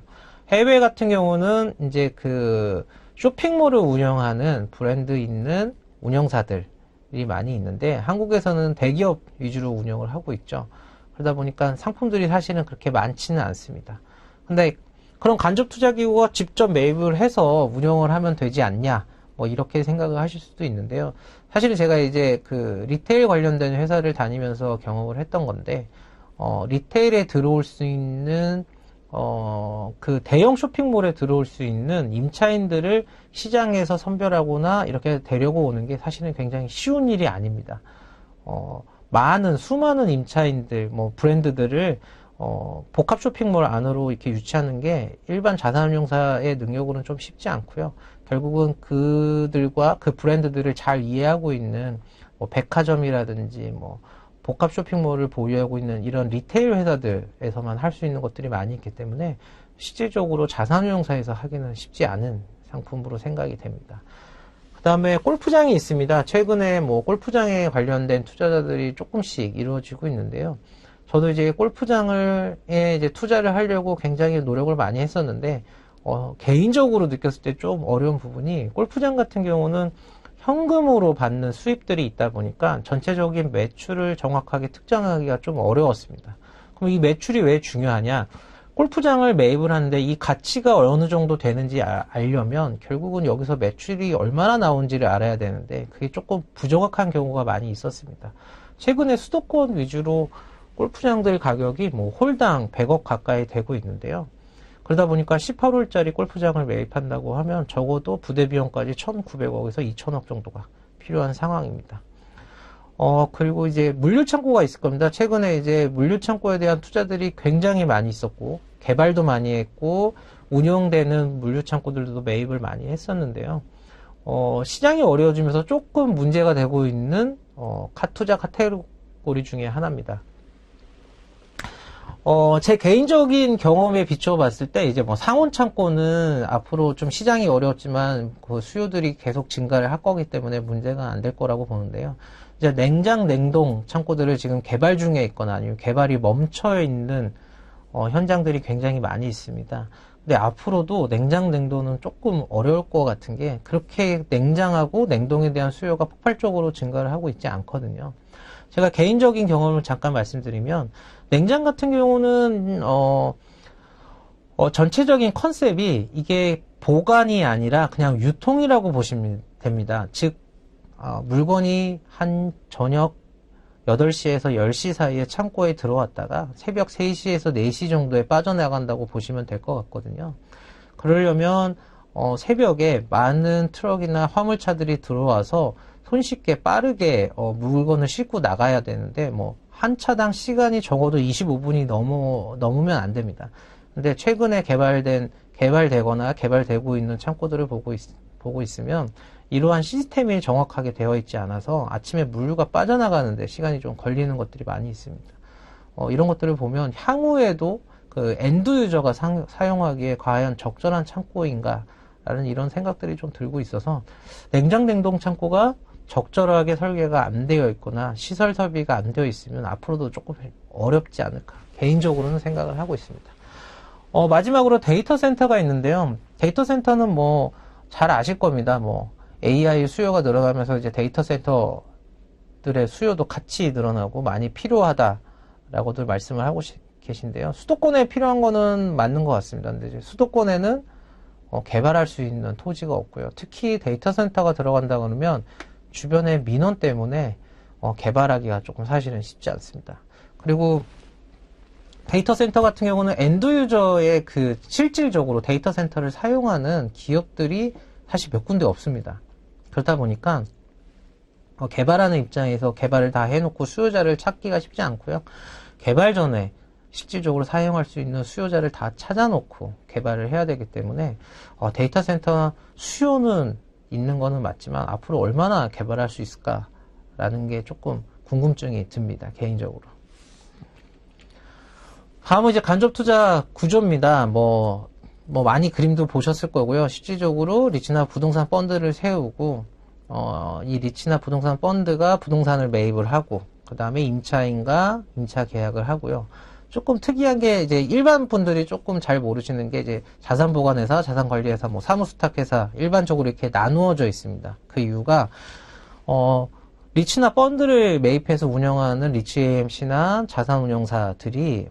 Speaker 1: 해외 같은 경우는 이제 그 쇼핑몰을 운영하는 브랜드 있는 운영사들이 많이 있는데 한국에서는 대기업 위주로 운영을 하고 있죠. 그러다 보니까 상품들이 사실은 그렇게 많지는 않습니다. 근데 그런 간접 투자 기구가 직접 매입을 해서 운영을 하면 되지 않냐 이렇게 생각을 하실 수도 있는데요. 사실은 제가 이제 그 리테일 관련된 회사를 다니면서 경험을 했던 건데 리테일에 들어올 수 있는 그 대형 쇼핑몰에 들어올 수 있는 임차인들을 시장에서 선별하거나 이렇게 데려고 오는 게 사실은 굉장히 쉬운 일이 아닙니다. 수많은 임차인들, 브랜드들을 복합 쇼핑몰 안으로 이렇게 유치하는 게 일반 자산운용사의 능력으로는 좀 쉽지 않고요. 결국은 그들과 그 브랜드들을 잘 이해하고 있는 백화점이라든지 복합 쇼핑몰을 보유하고 있는 이런 리테일 회사들에서만 할 수 있는 것들이 많이 있기 때문에 실질적으로 자산운용사에서 하기는 쉽지 않은 상품으로 생각이 됩니다. 그 다음에 골프장이 있습니다. 최근에 골프장에 관련된 투자자들이 조금씩 이루어지고 있는데요. 저도 이제 골프장에 이제 투자를 하려고 굉장히 노력을 많이 했었는데, 개인적으로 느꼈을 때 좀 어려운 부분이 골프장 같은 경우는 현금으로 받는 수입들이 있다 보니까 전체적인 매출을 정확하게 특정하기가 좀 어려웠습니다. 그럼 이 매출이 왜 중요하냐? 골프장을 매입을 하는데 이 가치가 어느 정도 되는지 알려면 결국은 여기서 매출이 얼마나 나오는지를 알아야 되는데 그게 조금 부정확한 경우가 많이 있었습니다. 최근에 수도권 위주로 골프장들 가격이 뭐 홀당 100억 가까이 되고 있는데요. 그러다 보니까 18홀짜리 골프장을 매입한다고 하면 적어도 부대 비용까지 1,900억에서 2,000억 정도가 필요한 상황입니다. 그리고 이제 물류창고가 있을 겁니다. 최근에 이제 물류창고에 대한 투자들이 굉장히 많이 있었고, 개발도 많이 했고, 운영되는 물류창고들도 매입을 많이 했었는데요. 시장이 어려워지면서 조금 문제가 되고 있는, 투자 카테고리 중에 하나입니다. 제 개인적인 경험에 비춰봤을 때, 이제 뭐 상온 창고는 앞으로 좀 시장이 어려웠지만, 그 수요들이 계속 증가를 할 거기 때문에 문제가 안 될 거라고 보는데요. 이제 냉장, 냉동 창고들을 지금 개발 중에 있거나 아니면 개발이 멈춰 있는, 현장들이 굉장히 많이 있습니다. 근데 앞으로도 냉장, 냉동은 조금 어려울 것 같은 게, 그렇게 냉장하고 냉동에 대한 수요가 폭발적으로 증가를 하고 있지 않거든요. 제가 개인적인 경험을 잠깐 말씀드리면, 냉장 같은 경우는 전체적인 컨셉이 이게 보관이 아니라 그냥 유통이라고 보시면 됩니다. 즉 물건이 한 저녁 8시에서 10시 사이에 창고에 들어왔다가 새벽 3시에서 4시 정도에 빠져나간다고 보시면 될 것 같거든요. 그러려면 새벽에 많은 트럭이나 화물차들이 들어와서 손쉽게 빠르게 물건을 싣고 나가야 되는데 한 차당 시간이 적어도 25분이 넘으면 안 됩니다. 근데 최근에 개발되거나 개발되고 있는 창고들을 보고 있으면 이러한 시스템이 정확하게 되어 있지 않아서 아침에 물류가 빠져나가는데 시간이 좀 걸리는 것들이 많이 있습니다. 이런 것들을 보면 향후에도 그 엔드 유저가 사용하기에 과연 적절한 창고인가 라는 이런 생각들이 좀 들고 있어서 냉장 냉동 창고가 적절하게 설계가 안 되어 있거나 시설 설비가 안 되어 있으면 앞으로도 조금 어렵지 않을까 개인적으로는 생각을 하고 있습니다. 마지막으로 데이터 센터가 있는데요. 데이터 센터는 잘 아실 겁니다. AI 수요가 늘어나면서 이제 데이터 센터들의 수요도 같이 늘어나고 많이 필요하다라고들 말씀을 하고 계신데요. 수도권에 필요한 거는 맞는 것 같습니다. 근데 이제 수도권에는 개발할 수 있는 토지가 없고요. 특히 데이터 센터가 들어간다 그러면 주변의 민원 때문에 개발하기가 조금 사실은 쉽지 않습니다. 그리고 데이터 센터 같은 경우는 엔드 유저의 실질적으로 데이터 센터를 사용하는 기업들이 사실 몇 군데 없습니다. 그렇다 보니까 개발하는 입장에서 개발을 다 해놓고 수요자를 찾기가 쉽지 않고요. 개발 전에 실질적으로 사용할 수 있는 수요자를 다 찾아놓고 개발을 해야 되기 때문에 데이터 센터 수요는 있는 거는 맞지만 앞으로 얼마나 개발할 수 있을까라는 게 조금 궁금증이 듭니다. 개인적으로. 다음은 이제 간접투자 구조입니다. 많이 그림도 보셨을 거고요. 실질적으로 리츠나 부동산 펀드를 세우고 이 리츠나 부동산 펀드가 부동산을 매입을 하고 그 다음에 임차인과 임차 계약을 하고요. 조금 특이한 게 이제 일반 분들이 조금 잘 모르시는 게 이제 자산보관회사, 자산관리회사, 사무수탁회사 일반적으로 이렇게 나누어져 있습니다. 그 이유가 리츠나 펀드를 매입해서 운영하는 리츠 AMC나 자산운용사들이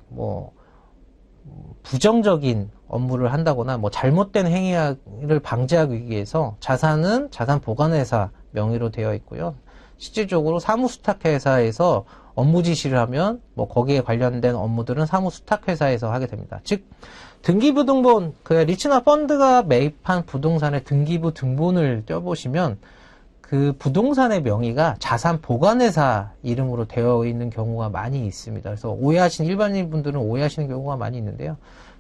Speaker 1: 부정적인 업무를 한다거나 잘못된 행위를 방지하기 위해서 자산은 자산보관회사 명의로 되어 있고요. 실질적으로 사무수탁회사에서 업무 지시를 하면 거기에 관련된 업무들은 사무수탁회사에서 하게 됩니다. 즉 등기부등본 리츠나 펀드가 매입한 부동산의 등기부 등본을 떼어보시면 그 부동산의 명의가 자산보관회사 이름으로 되어 있는 경우가 많이 있습니다. 그래서 일반인 분들은 오해하시는 경우가 많이 있는데요.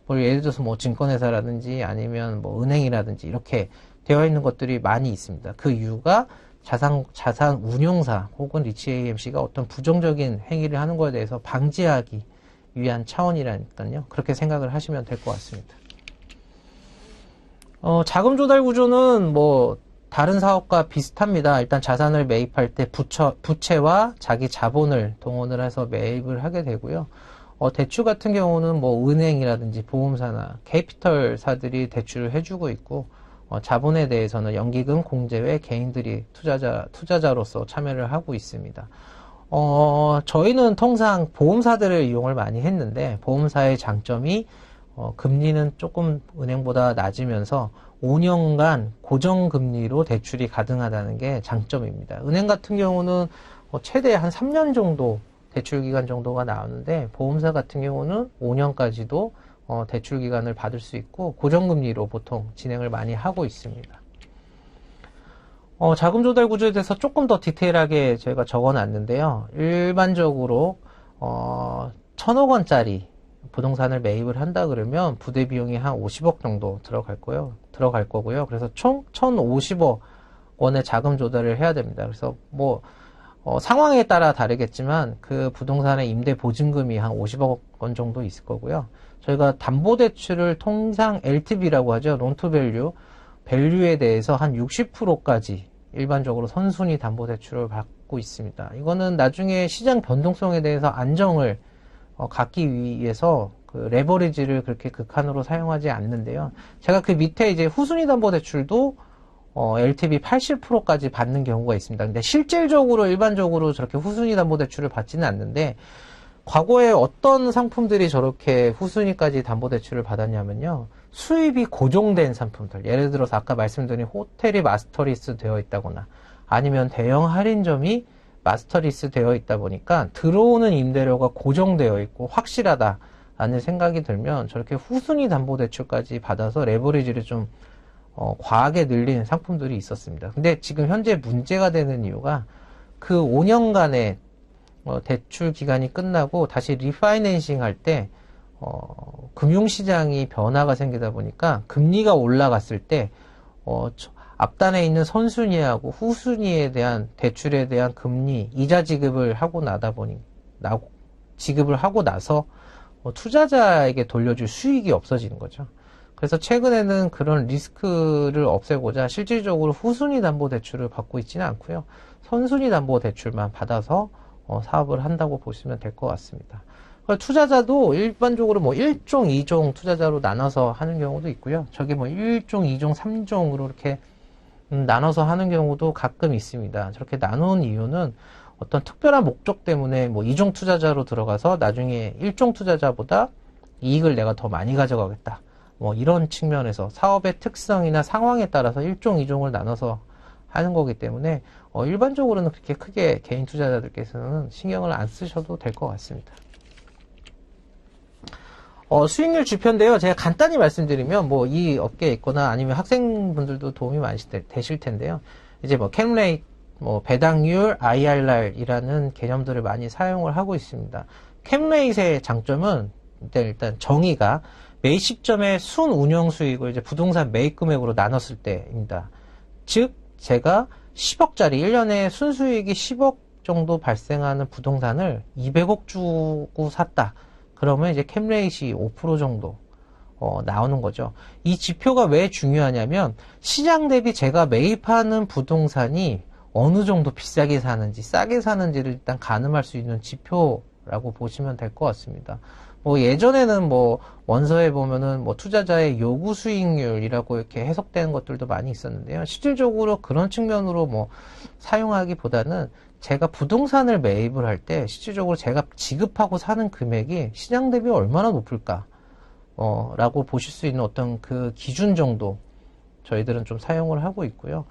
Speaker 1: 예를 들어서 증권회사라든지 아니면 은행이라든지 이렇게 되어 있는 것들이 많이 있습니다. 그 이유가 자산 운용사 혹은 리츠 AMC가 어떤 부정적인 행위를 하는 것에 대해서 방지하기 위한 차원이라니까요. 그렇게 생각을 하시면 될 것 같습니다. 자금 조달 구조는 다른 사업과 비슷합니다. 일단 자산을 매입할 때 부채와 자기 자본을 동원을 해서 매입을 하게 되고요. 대출 같은 경우는 은행이라든지 보험사나 캐피털사들이 대출을 해주고 있고 자본에 대해서는 연기금 공제에 개인들이 투자자로서 참여를 하고 있습니다. 저희는 통상 보험사들을 이용을 많이 했는데, 보험사의 장점이 금리는 조금 은행보다 낮으면서 5년간 고정금리로 대출이 가능하다는 게 장점입니다. 은행 같은 경우는 최대 한 3년 정도 대출 기간 정도가 나오는데, 보험사 같은 경우는 5년까지도 대출 기간을 받을 수 있고 고정금리로 보통 진행을 많이 하고 있습니다. 자금 조달 구조에 대해서 조금 더 디테일하게 저희가 적어놨는데요. 일반적으로 1,000억 원짜리 부동산을 매입을 한다 그러면 부대 비용이 한 50억 정도 들어갈 거고요. 그래서 총 1,050억 원의 자금 조달을 해야 됩니다. 그래서 상황에 따라 다르겠지만 그 부동산의 임대 보증금이 한 50억 원 정도 있을 거고요. 저희가 담보대출을 통상 LTV라고 하죠. 론투밸류, 밸류에 대해서 한 60%까지 일반적으로 선순위 담보대출을 받고 있습니다. 이거는 나중에 시장 변동성에 대해서 안정을 갖기 위해서 그 레버리지를 그렇게 극한으로 사용하지 않는데요. 제가 그 밑에 이제 후순위 담보대출도 LTV 80%까지 받는 경우가 있습니다. 근데 실질적으로 일반적으로 저렇게 후순위 담보대출을 받지는 않는데, 과거에 어떤 상품들이 저렇게 후순위까지 담보대출을 받았냐면요. 수입이 고정된 상품들. 예를 들어서 아까 말씀드린 호텔이 마스터리스 되어 있다거나 아니면 대형 할인점이 마스터리스 되어 있다 보니까 들어오는 임대료가 고정되어 있고 확실하다라는 생각이 들면 저렇게 후순위 담보대출까지 받아서 레버리지를 좀 과하게 늘리는 상품들이 있었습니다. 근데 지금 현재 문제가 되는 이유가 그 5년간의 대출 기간이 끝나고 다시 리파이낸싱 할 때 금융시장이 변화가 생기다 보니까 금리가 올라갔을 때 앞단에 있는 선순위하고 후순위에 대한 대출에 대한 금리 이자 지급을 하고 나서 투자자에게 돌려줄 수익이 없어지는 거죠. 그래서 최근에는 그런 리스크를 없애고자 실질적으로 후순위 담보대출을 받고 있지는 않고요. 선순위 담보대출만 받아서 사업을 한다고 보시면 될 것 같습니다. 투자자도 일반적으로 1종, 2종 투자자로 나눠서 하는 경우도 있고요. 저기 1종, 2종, 3종으로 이렇게 나눠서 하는 경우도 가끔 있습니다. 저렇게 나눈 이유는 어떤 특별한 목적 때문에 2종 투자자로 들어가서 나중에 1종 투자자보다 이익을 내가 더 많이 가져가겠다. 이런 측면에서 사업의 특성이나 상황에 따라서 1종, 2종을 나눠서 하는 거기 때문에 일반적으로는 그렇게 크게 개인 투자자들께서는 신경을 안 쓰셔도 될 것 같습니다. 수익률 지표인데요. 제가 간단히 말씀드리면 이 업계에 있거나 아니면 학생분들도 도움이 많이 되실 텐데요. 이제 캠레이트, 배당률, IRR이라는 개념들을 많이 사용을 하고 있습니다. 캠레이트의 장점은 일단 정의가 매입 시점의 순운용 수익을 이제 부동산 매입 금액으로 나눴을 때입니다. 즉 제가 10억짜리 1년에 순수익이 10억 정도 발생하는 부동산을 200억 주고 샀다. 그러면 이제 캠레이트이 5% 정도 나오는 거죠. 이 지표가 왜 중요하냐면 시장 대비 제가 매입하는 부동산이 어느 정도 비싸게 사는지 싸게 사는지를 일단 가늠할 수 있는 지표라고 보시면 될 것 같습니다. 예전에는 원서에 보면은 투자자의 요구 수익률이라고 이렇게 해석되는 것들도 많이 있었는데요. 실질적으로 그런 측면으로 사용하기보다는 제가 부동산을 매입을 할 때 실질적으로 제가 지급하고 사는 금액이 시장 대비 얼마나 높을까 라고 보실 수 있는 어떤 그 기준 정도 저희들은 좀 사용을 하고 있고요.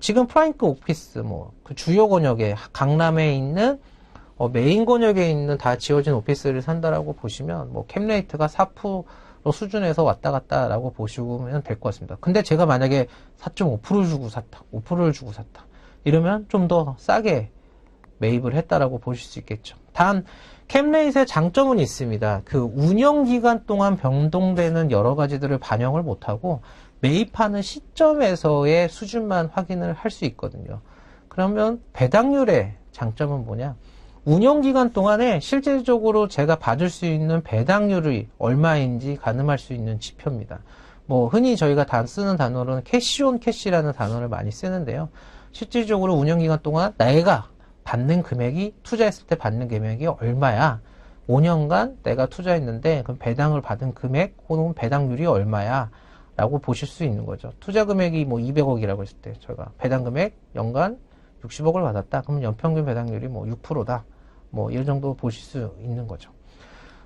Speaker 1: 지금 프라임급 오피스 그 주요 권역에 강남에 있는 메인 권역에 있는 다 지어진 오피스를 산다라고 보시면 캠레이트가 4% 수준에서 왔다 갔다라고 보시면 될 것 같습니다. 근데 제가 만약에 4.5% 주고 샀다, 5%를 주고 샀다 이러면 좀 더 싸게 매입을 했다라고 보실 수 있겠죠. 단 캠레이트의 장점은 있습니다. 그 운영 기간 동안 변동되는 여러 가지들을 반영을 못하고 매입하는 시점에서의 수준만 확인을 할 수 있거든요. 그러면 배당률의 장점은 뭐냐? 운영기간 동안에 실질적으로 제가 받을 수 있는 배당률이 얼마인지 가늠할 수 있는 지표입니다. 흔히 저희가 쓰는 단어로는 캐시온 캐시라는 단어를 많이 쓰는데요. 실질적으로 운영기간 동안 내가 받는 금액이 투자했을 때 받는 금액이 얼마야? 5년간 내가 투자했는데 그럼 배당을 받은 금액 혹은 배당률이 얼마야? 라고 보실 수 있는 거죠. 투자 금액이 뭐 200억이라고 했을 때 저희가 배당 금액 연간 60억을 받았다. 그러면 연평균 배당률이 뭐 6%다. 뭐 이 정도 보실 수 있는 거죠.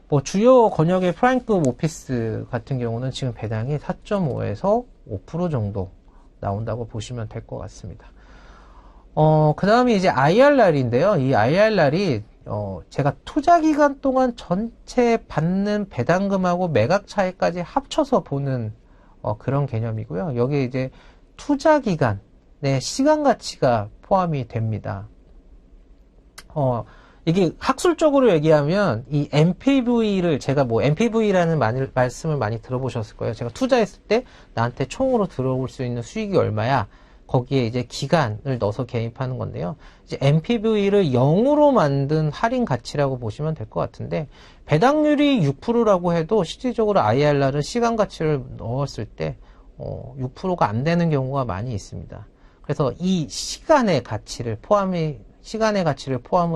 Speaker 1: 뭐 주요 권역의 프라임급 오피스 같은 경우는 지금 배당이 4.5에서 5% 정도 나온다고 보시면 될 것 같습니다. 그 다음에 이제 IRR인데요. 이 IRR이 제가 투자 기간 동안 전체 받는 배당금하고 매각 차이까지 합쳐서 보는 그런 개념이고요. 여기에 이제 투자 기간의 시간 가치가 포함이 됩니다. 이게 학술적으로 얘기하면 이 NPV를 제가 뭐 NPV라는 말씀을 많이 들어보셨을 거예요. 제가 투자했을 때 나한테 총으로 들어올 수 있는 수익이 얼마야? 거기에 이제 기간을 넣어서 개입하는 건데요. 이제 NPV를 0으로 만든 할인 가치라고 보시면 될 것 같은데 배당률이 6%라고 해도 실질적으로 IRR은 시간 가치를 넣었을 때 6%가 안 되는 경우가 많이 있습니다. 그래서 이 시간의 가치를 포함을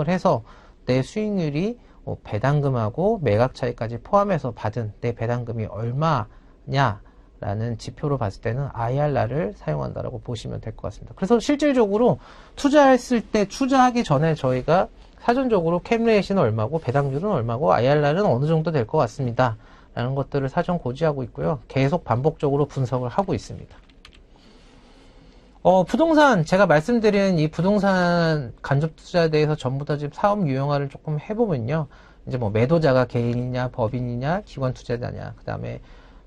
Speaker 1: 해서 내 수익률이 배당금하고 매각 차이까지 포함해서 받은 내 배당금이 얼마냐라는 지표로 봤을 때는 IRR을 사용한다라고 보시면 될 것 같습니다. 그래서 실질적으로 투자했을 때 투자하기 전에 저희가 사전적으로 캡레이트는 얼마고 배당률은 얼마고 IRR은 어느 정도 될 것 같습니다. 라는 것들을 사전 고지하고 있고요. 계속 반복적으로 분석을 하고 있습니다. 부동산, 제가 말씀드린 이 부동산 간접 투자에 대해서 전부 다 지금 사업 유형화를 조금 해보면요. 이제 뭐 매도자가 개인이냐, 법인이냐, 기관 투자자냐, 그 다음에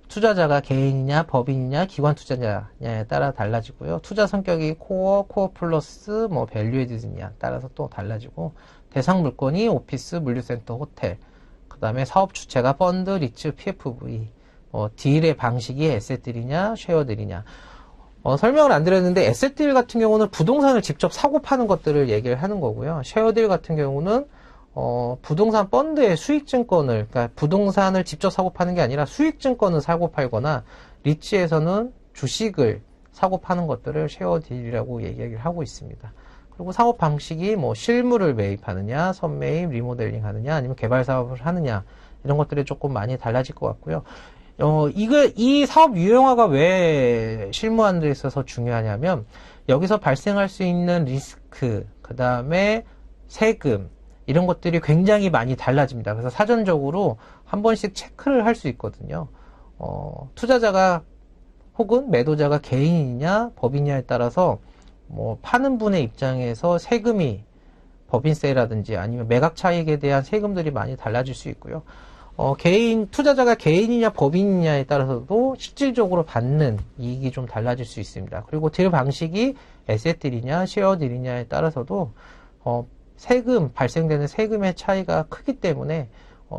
Speaker 1: 투자자가 개인이냐, 법인이냐, 기관 투자자냐에 따라 달라지고요. 투자 성격이 코어 플러스, 뭐 밸류에디드냐 따라서 또 달라지고, 대상 물건이 오피스, 물류센터, 호텔, 그 다음에 사업 주체가 펀드, 리츠, PFV, 딜의 방식이 에셋딜이냐, 쉐어딜이냐. 설명을 안 드렸는데 에셋딜 같은 경우는 부동산을 직접 사고 파는 것들을 얘기를 하는 거고요. 쉐어딜 같은 경우는 부동산 펀드의 수익증권을, 그러니까 부동산을 직접 사고 파는 게 아니라 수익증권을 사고 팔거나 리츠에서는 주식을 사고 파는 것들을 쉐어딜이라고 얘기를 하고 있습니다. 그리고 사업 방식이 뭐 실물을 매입하느냐, 선매입, 리모델링 하느냐, 아니면 개발 사업을 하느냐, 이런 것들이 조금 많이 달라질 것 같고요. 이 사업 유형화가 왜 실무하는 데 있어서 중요하냐면, 여기서 발생할 수 있는 리스크, 그 다음에 세금, 이런 것들이 굉장히 많이 달라집니다. 그래서 사전적으로 한 번씩 체크를 할 수 있거든요. 투자자가 혹은 매도자가 개인이냐, 법인이냐에 따라서 뭐 파는 분의 입장에서 세금이 법인세라든지 아니면 매각 차익에 대한 세금들이 많이 달라질 수 있고요. 투자자가 개인이냐 법인이냐에 따라서도 실질적으로 받는 이익이 좀 달라질 수 있습니다. 그리고 딜 방식이 에셋딜이냐 쉐어딜이냐에 따라서도 발생되는 세금의 차이가 크기 때문에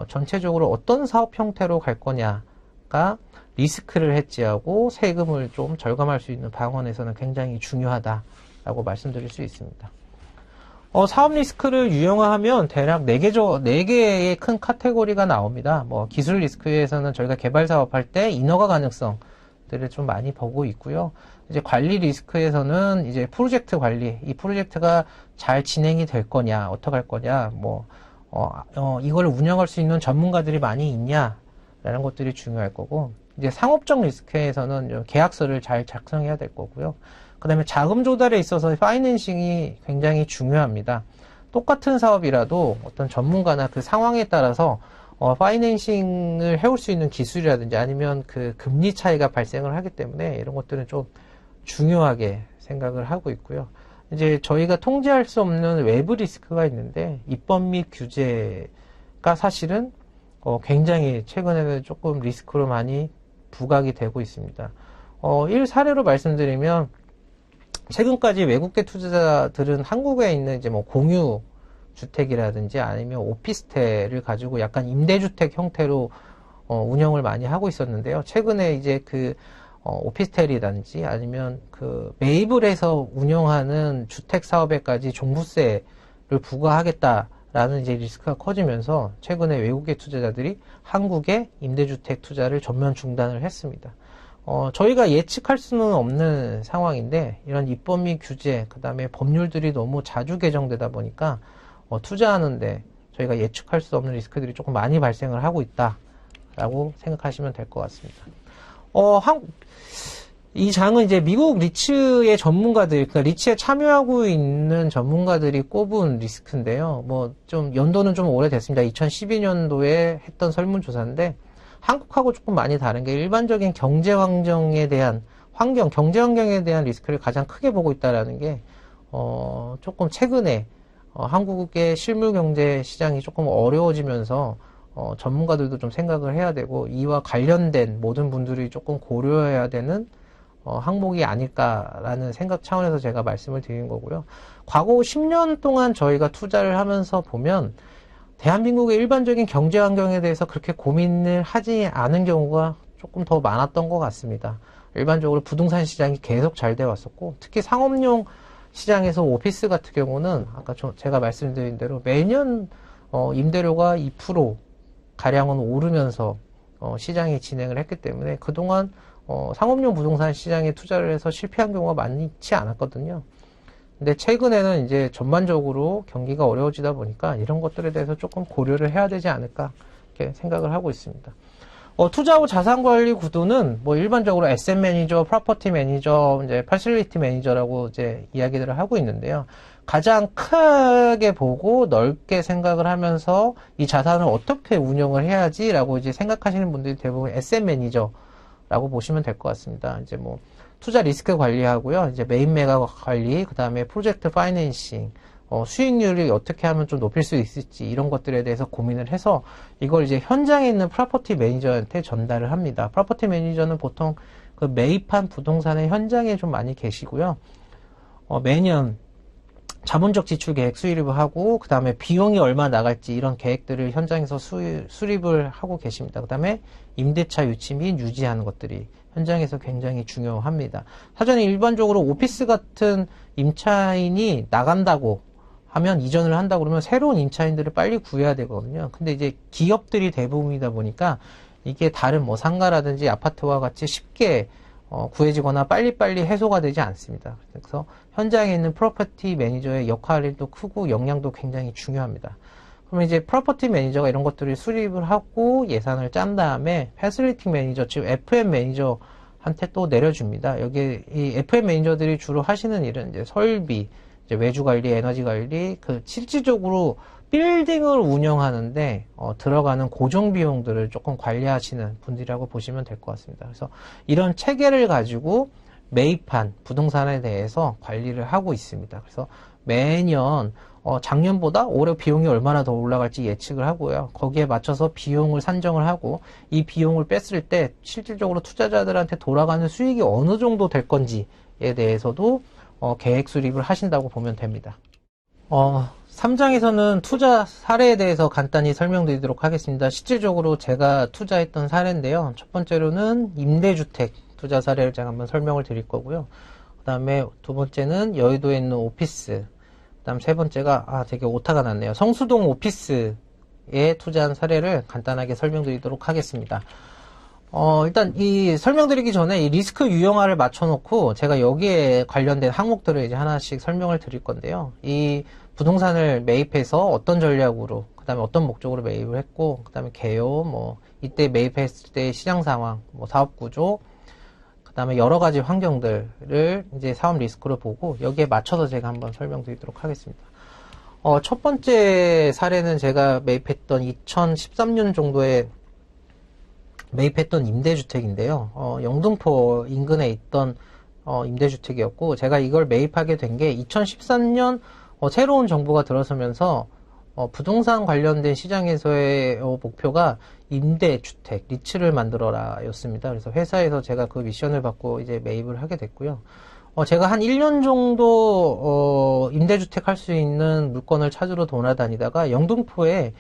Speaker 1: 전체적으로 어떤 사업 형태로 갈 거냐가 리스크를 해지하고 세금을 좀 절감할 수 있는 방안에서는 굉장히 중요하다라고 말씀드릴 수 있습니다. 사업 리스크를 유형화하면 대략 4개의 큰 카테고리가 나옵니다. 뭐, 기술 리스크에서는 저희가 개발 사업할 때 인허가 가능성들을 좀 많이 보고 있고요. 이제 관리 리스크에서는 이제 프로젝트 관리, 이 프로젝트가 잘 진행이 될 거냐, 어떻게 할 거냐, 뭐, 이걸 운영할 수 있는 전문가들이 많이 있냐, 라는 것들이 중요할 거고, 이제 상업적 리스크에서는 계약서를 잘 작성해야 될 거고요. 그 다음에 자금 조달에 있어서 파이낸싱이 굉장히 중요합니다. 똑같은 사업이라도 어떤 전문가나 그 상황에 따라서 파이낸싱을 해올 수 있는 기술이라든지 아니면 그 금리 차이가 발생을 하기 때문에 이런 것들은 좀 중요하게 생각을 하고 있고요. 이제 저희가 통제할 수 없는 외부 리스크가 있는데 입법 및 규제가 사실은 굉장히 최근에는 조금 리스크로 많이 부각이 되고 있습니다. 사례로 말씀드리면 최근까지 외국계 투자자들은 한국에 있는 이제 뭐 공유 주택이라든지 아니면 오피스텔을 가지고 약간 임대주택 형태로 운영을 많이 하고 있었는데요. 최근에 이제 그 오피스텔이라든지 아니면 그 매입을 해서 운영하는 주택 사업에까지 종부세를 부과하겠다라는 이제 리스크가 커지면서 최근에 외국계 투자자들이 한국에 임대주택 투자를 전면 중단을 했습니다. 저희가 예측할 수는 없는 상황인데 이런 입법 및 규제, 그 다음에 법률들이 너무 자주 개정되다 보니까 투자하는데 저희가 예측할 수 없는 리스크들이 조금 많이 발생을 하고 있다라고 생각하시면 될 것 같습니다. 이 장은 이제 미국 리츠의 전문가들, 그러니까 리츠에 참여하고 있는 전문가들이 꼽은 리스크인데요. 뭐 좀 연도는 좀 오래됐습니다. 2012년도에 했던 설문조사인데 한국하고 조금 많이 다른 게 일반적인 경제 환경에 대한 경제 환경에 대한 리스크를 가장 크게 보고 있다라는 게 조금 최근에 한국의 실물 경제 시장이 조금 어려워지면서 전문가들도 좀 생각을 해야 되고 이와 관련된 모든 분들이 조금 고려해야 되는 항목이 아닐까라는 생각 차원에서 제가 말씀을 드린 거고요. 과거 10년 동안 저희가 투자를 하면서 보면 대한민국의 일반적인 경제 환경에 대해서 그렇게 고민을 하지 않은 경우가 조금 더 많았던 것 같습니다. 일반적으로 부동산 시장이 계속 잘 돼 왔었고 특히 상업용 시장에서 오피스 같은 경우는 아까 제가 말씀드린 대로 매년 임대료가 2% 가량은 오르면서 시장이 진행을 했기 때문에 그동안 상업용 부동산 시장에 투자를 해서 실패한 경우가 많지 않았거든요. 근데 최근에는 이제 전반적으로 경기가 어려워지다 보니까 이런 것들에 대해서 조금 고려를 해야 되지 않을까 이렇게 생각을 하고 있습니다. 투자 후 자산 관리 구도는 뭐 일반적으로 에셋 매니저, 프로퍼티 매니저, 이제 패실리티 매니저라고 이제 이야기들을 하고 있는데요. 가장 크게 보고 넓게 생각을 하면서 이 자산을 어떻게 운영을 해야지라고 이제 생각하시는 분들이 대부분 에셋 매니저라고 보시면 될 것 같습니다. 이제 뭐 투자 리스크 관리하고요. 이제 메인 매각 관리, 그 다음에 프로젝트 파이낸싱, 수익률을 어떻게 하면 좀 높일 수 있을지 이런 것들에 대해서 고민을 해서 이걸 이제 현장에 있는 프로퍼티 매니저한테 전달을 합니다. 프로퍼티 매니저는 보통 그 매입한 부동산의 현장에 좀 많이 계시고요. 매년 자본적 지출 계획 수립을 하고 그 다음에 비용이 얼마 나갈지 이런 계획들을 현장에서 수립을 하고 계십니다. 그 다음에 임대차 유치 및 유지하는 것들이 현장에서 굉장히 중요합니다. 사전에 일반적으로 오피스 같은 임차인이 나간다고 하면 이전을 한다고 그러면 새로운 임차인들을 빨리 구해야 되거든요. 근데 이제 기업들이 대부분이다 보니까 이게 다른 뭐 상가라든지 아파트와 같이 쉽게 구해지거나 빨리빨리 해소가 되지 않습니다. 그래서 현장에 있는 프로퍼티 매니저의 역할도 크고 역량도 굉장히 중요합니다. 그러면 이제 프로퍼티 매니저가 이런 것들을 수립을 하고 예산을 짠 다음에 패실리티 매니저, 즉 FM 매니저한테 또 내려줍니다. 여기 이 FM 매니저들이 주로 하시는 일은 이제 설비, 이제 외주 관리, 에너지 관리, 그 실질적으로 빌딩을 운영하는데 들어가는 고정 비용들을 조금 관리하시는 분들이라고 보시면 될 것 같습니다. 그래서 이런 체계를 가지고 매입한 부동산에 대해서 관리를 하고 있습니다. 그래서 매년 작년보다 올해 비용이 얼마나 더 올라갈지 예측을 하고요. 거기에 맞춰서 비용을 산정을 하고 이 비용을 뺐을 때 실질적으로 투자자들한테 돌아가는 수익이 어느 정도 될 건지에 대해서도 계획 수립을 하신다고 보면 됩니다. 3장에서는 투자 사례에 대해서 간단히 설명드리도록 하겠습니다. 실질적으로 제가 투자했던 사례인데요. 첫 번째로는 임대주택 투자 사례를 제가 한번 설명을 드릴 거고요. 그 다음에 두 번째는 여의도에 있는 오피스, 그 다음 세 번째가 되게 오타가 났네요. 성수동 오피스에 투자한 사례를 간단하게 설명드리도록 하겠습니다. 일단 이 설명드리기 전에 이 리스크 유형화를 맞춰놓고 제가 여기에 관련된 항목들을 이제 하나씩 설명을 드릴 건데요. 이 부동산을 매입해서 어떤 전략으로, 그 다음에 어떤 목적으로 매입을 했고, 그 다음에 개요, 뭐 이때 매입했을 때 시장 상황, 뭐 사업 구조, 그 다음에 여러 가지 환경들을 이제 사업 리스크로 보고 여기에 맞춰서 제가 한번 설명드리도록 하겠습니다. 첫 번째 사례는 제가 매입했던 2013년 정도에 매입했던 임대주택인데요. 영등포 인근에 있던 임대주택이었고 제가 이걸 매입하게 된 게 2013년 새로운 정부가 들어서면서 부동산 관련된 시장에서의 목표가 임대주택, 리츠를 만들어라 였습니다. 그래서 회사에서 제가 그 미션을 받고 이제 매입을 하게 됐고요. 제가 한 1년 정도 임대주택 할 수 있는 물건을 찾으러 돌아다니다가 영등포에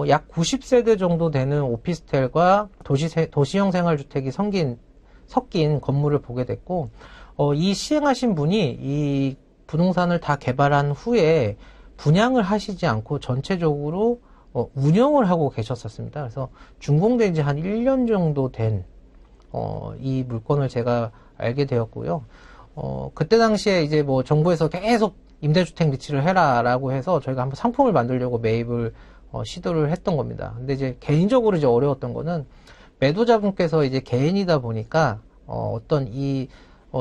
Speaker 1: 약 90세대 정도 되는 오피스텔과 도시형 생활주택이 섞인 건물을 보게 됐고, 이 시행하신 분이 이 부동산을 다 개발한 후에 분양을 하시지 않고 전체적으로 운영을 하고 계셨었습니다. 그래서 준공된 지 한 1년 정도 된 이 물건을 제가 알게 되었고요. 그때 당시에 이제 뭐 정부에서 계속 임대주택 리츠를 해라라고 해서 저희가 한번 상품을 만들려고 매입을 시도를 했던 겁니다. 근데 이제 개인적으로 이제 어려웠던 거는 매도자분께서 이제 개인이다 보니까 어떤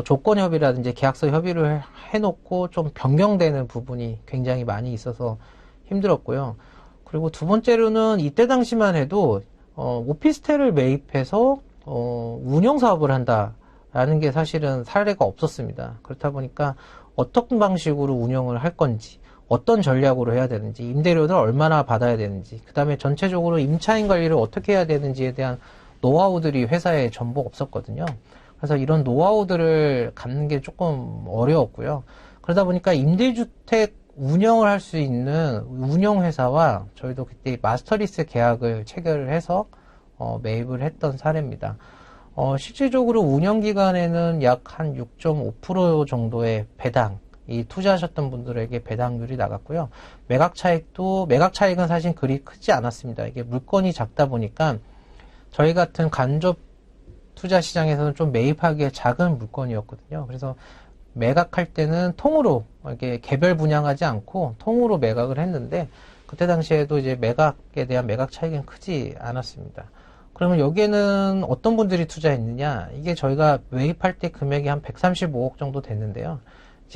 Speaker 1: 조건 협의라든지 계약서 협의를 해놓고 좀 변경되는 부분이 굉장히 많이 있어서 힘들었고요. 그리고 두 번째로는 이때 당시만 해도 오피스텔을 매입해서 운영 사업을 한다라는 게 사실은 사례가 없었습니다. 그렇다 보니까 어떤 방식으로 운영을 할 건지, 어떤 전략으로 해야 되는지, 임대료를 얼마나 받아야 되는지, 그 다음에 전체적으로 임차인 관리를 어떻게 해야 되는지에 대한 노하우들이 회사에 전부 없었거든요. 그래서 이런 노하우들을 갖는 게 조금 어려웠고요. 그러다 보니까 임대주택 운영을 할 수 있는 운영회사와 저희도 그때 마스터리스 계약을 체결을 해서 매입을 했던 사례입니다. 실질적으로 운영기간에는 약 한 6.5% 정도의 배당, 이 투자하셨던 분들에게 배당률이 나갔고요. 매각 차익은 사실 그리 크지 않았습니다. 이게 물건이 작다 보니까 저희 같은 간접 투자 시장에서는 좀 매입하기에 작은 물건이었거든요. 그래서 매각할 때는 통으로 이렇게 개별 분양하지 않고 통으로 매각을 했는데 그때 당시에도 이제 매각에 대한 매각 차익은 크지 않았습니다. 그러면 여기에는 어떤 분들이 투자했느냐? 이게 저희가 매입할 때 금액이 한 135억 정도 됐는데요.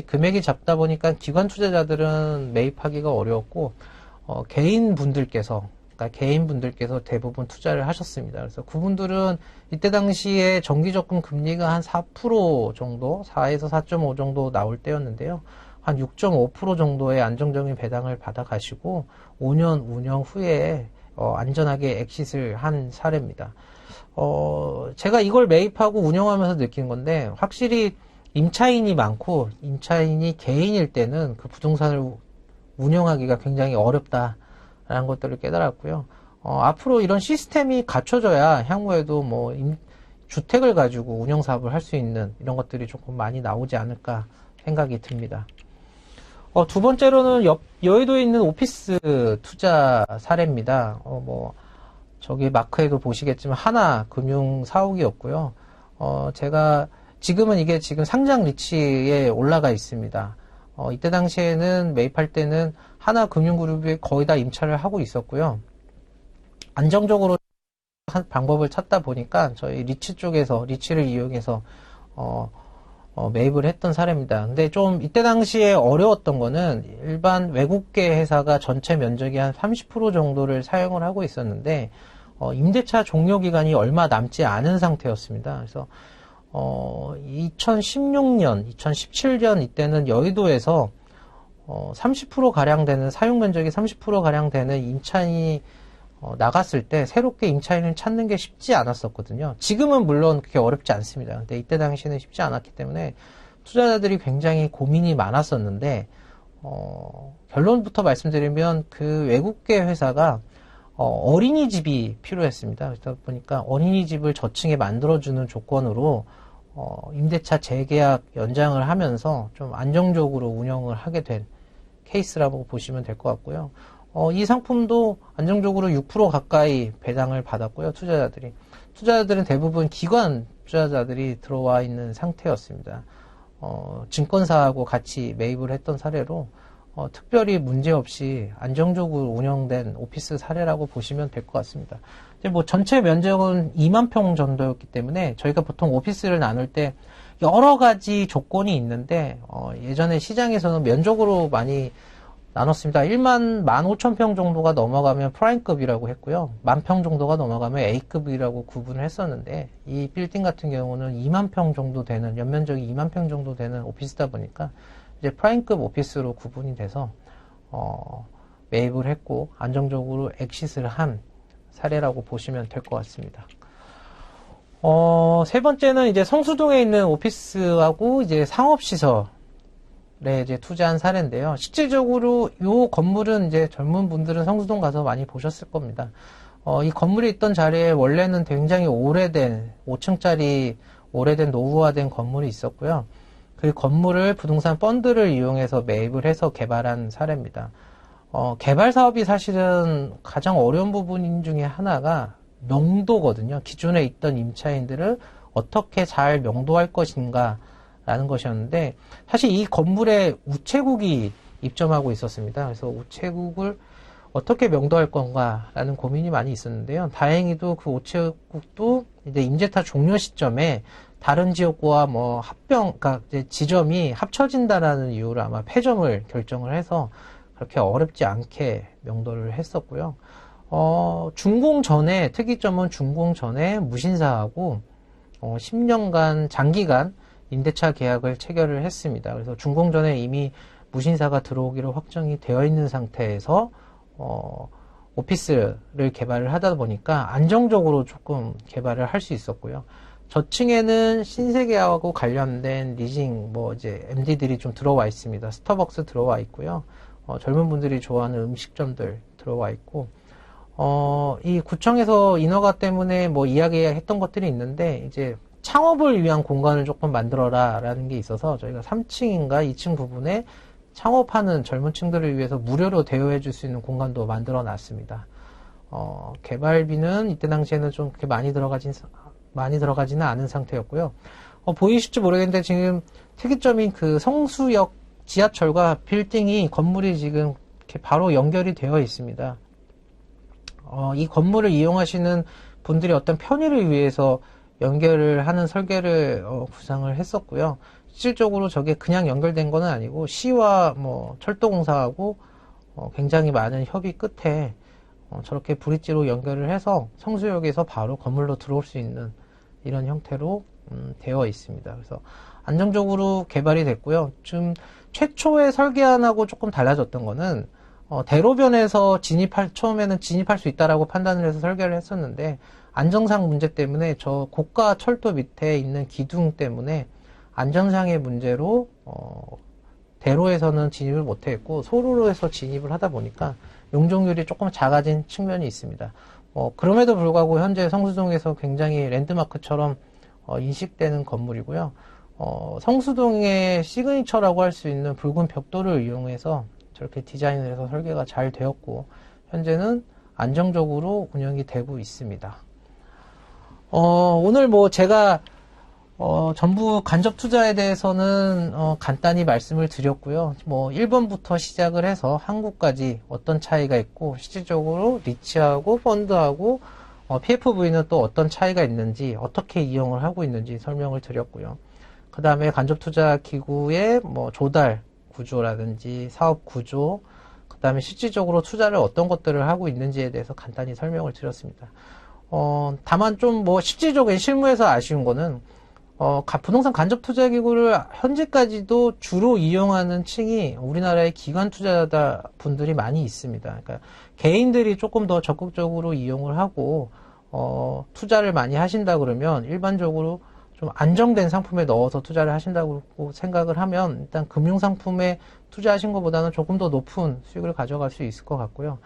Speaker 1: 금액이 작다 보니까 기관 투자자들은 매입하기가 어려웠고 개인분들께서 대부분 투자를 하셨습니다. 그래서 그분들은 이때 당시에 정기적금 금리가 한 4% 정도, 4에서 4.5 정도 나올 때였는데요. 한 6.5% 정도의 안정적인 배당을 받아 가시고 5년 운영 후에 안전하게 엑싯을 한 사례입니다. 제가 이걸 매입하고 운영하면서 느낀 건데 확실히 임차인이 많고 임차인이 개인일 때는 그 부동산을 운영하기가 굉장히 어렵다라는 것들을 깨달았고요. 앞으로 이런 시스템이 갖춰져야 향후에도 주택을 가지고 운영 사업을 할 수 있는 이런 것들이 조금 많이 나오지 않을까 생각이 듭니다. 두 번째로는 여의도에 있는 오피스 투자 사례입니다. 저기 마크에도 보시겠지만 하나금융 사옥이었고요. 제가 지금은 이게 지금 상장 리치에 올라가 있습니다. 이때 당시에는 매입할 때는 하나금융그룹이 거의 다 임차를 하고 있었고요. 안정적으로 한 방법을 찾다 보니까 저희 리치를 이용해서 매입을 했던 사례입니다. 근데 좀 이때 당시에 어려웠던 거는 일반 외국계 회사가 전체 면적이 한 30% 정도를 사용을 하고 있었는데 임대차 종료 기간이 얼마 남지 않은 상태였습니다. 그래서 2016년, 2017년 이때는 여의도에서 30% 가량 되는 사용 면적이 30% 가량 되는 임차인이 나갔을 때 새롭게 임차인을 찾는 게 쉽지 않았었거든요. 지금은 물론 그렇게 어렵지 않습니다. 근데 이때 당시에는 쉽지 않았기 때문에 투자자들이 굉장히 고민이 많았었는데 결론부터 말씀드리면 그 외국계 회사가 어린이집이 필요했습니다. 그러다 보니까 어린이집을 저층에 만들어주는 조건으로 임대차 재계약 연장을 하면서 좀 안정적으로 운영을 하게 된 케이스라고 보시면 될 것 같고요. 이 상품도 안정적으로 6% 가까이 배당을 받았고요. 투자자들은 대부분 기관 투자자들이 들어와 있는 상태였습니다. 증권사하고 같이 매입을 했던 사례로 특별히 문제없이 안정적으로 운영된 오피스 사례라고 보시면 될 것 같습니다. 전체 면적은 2만 평 정도였기 때문에 저희가 보통 오피스를 나눌 때 여러 가지 조건이 있는데 예전에 시장에서는 면적으로 많이 나눴습니다. 15,000평 정도가 넘어가면 프라임급이라고 했고요. 10,000평 정도가 넘어가면 A급이라고 구분을 했었는데 이 빌딩 같은 경우는 2만 평 정도 되는 연면적이 2만 평 정도 되는 오피스다 보니까 이제 프라임급 오피스로 구분이 돼서 매입을 했고 안정적으로 엑싯을 한 사례라고 보시면 될 것 같습니다. 세 번째는 이제 성수동에 있는 오피스하고 이제 상업시설에 이제 투자한 사례인데요. 실질적으로 이 건물은 이제 젊은 분들은 성수동 가서 많이 보셨을 겁니다. 이 건물이 있던 자리에 원래는 굉장히 오래된 5층짜리 오래된 노후화된 건물이 있었고요. 그 건물을 부동산 펀드를 이용해서 매입을 해서 개발한 사례입니다. 개발 사업이 사실은 가장 어려운 부분 중에 하나가 명도거든요. 기존에 있던 임차인들을 어떻게 잘 명도할 것인가 라는 것이었는데 사실 이 건물에 우체국이 입점하고 있었습니다. 그래서 우체국을 어떻게 명도할 건가라는 고민이 많이 있었는데요. 다행히도 그 우체국도 이제 임대차 종료 시점에 다른 지역구와 뭐 그러니까 이제 지점이 합쳐진다라는 이유로 아마 폐점을 결정을 해서 그렇게 어렵지 않게 명도를 했었고요. 준공 전에, 특이점은 준공 전에 무신사하고 10년간 장기간 임대차 계약을 체결을 했습니다. 그래서 준공 전에 이미 무신사가 들어오기로 확정이 되어 있는 상태에서 오피스를 개발을 하다 보니까 안정적으로 조금 개발을 할 수 있었고요. 저층에는 신세계하고 관련된 리징, 이제 MD들이 좀 들어와 있습니다. 스타벅스 들어와 있고요. 젊은 분들이 좋아하는 음식점들 들어와 있고, 이 구청에서 인허가 때문에 이야기했던 것들이 있는데, 이제 창업을 위한 공간을 조금 만들어라 라는 게 있어서 저희가 3층인가 2층 부분에 창업하는 젊은 층들을 위해서 무료로 대여해 줄 수 있는 공간도 만들어 놨습니다. 개발비는 이때 당시에는 좀 그렇게 많이 들어가지는 않은 상태였고요. 보이실지 모르겠는데 지금 특이점인 그 성수역 지하철과 빌딩이 건물이 지금 이렇게 바로 연결이 되어 있습니다. 이 건물을 이용하시는 분들이 어떤 편의를 위해서 연결을 하는 설계를 구상을 했었고요. 실질적으로 저게 그냥 연결된 거는 아니고 시와 철도공사하고 굉장히 많은 협의 끝에 저렇게 브릿지로 연결을 해서 성수역에서 바로 건물로 들어올 수 있는 이런 형태로 되어 있습니다. 그래서 안정적으로 개발이 됐고요. 지금 최초의 설계안하고 조금 달라졌던 거는 대로변에서 처음에는 진입할 수 있다라고 판단을 해서 설계를 했었는데 안정상 문제 때문에 저 고가 철도 밑에 있는 기둥 때문에 안전상의 문제로 대로에서는 진입을 못했고 소로에서 진입을 하다 보니까 용적률이 조금 작아진 측면이 있습니다. 그럼에도 불구하고 현재 성수동에서 굉장히 랜드마크처럼 인식되는 건물이고요. 성수동의 시그니처라고 할 수 있는 붉은 벽돌을 이용해서 저렇게 디자인을 해서 설계가 잘 되었고 현재는 안정적으로 운영이 되고 있습니다. 오늘 제가 전부 간접 투자에 대해서는 간단히 말씀을 드렸고요. 1번부터 시작을 해서 한국까지 어떤 차이가 있고 실질적으로 리츠하고 펀드하고 PFV는 또 어떤 차이가 있는지 어떻게 이용을 하고 있는지 설명을 드렸고요. 그 다음에 간접 투자 기구의 조달 구조라든지 사업 구조, 그 다음에 실질적으로 투자를 어떤 것들을 하고 있는지에 대해서 간단히 설명을 드렸습니다. 다만 좀 실질적인 실무에서 아쉬운 거는 부동산 간접 투자 기구를 현재까지도 주로 이용하는 층이 우리나라의 기관 투자자 분들이 많이 있습니다. 그러니까 개인들이 조금 더 적극적으로 이용을 하고 투자를 많이 하신다 그러면 일반적으로 좀 안정된 상품에 넣어서 투자를 하신다고 생각을 하면 일단 금융상품에 투자하신 것보다는 조금 더 높은 수익을 가져갈 수 있을 것 같고요.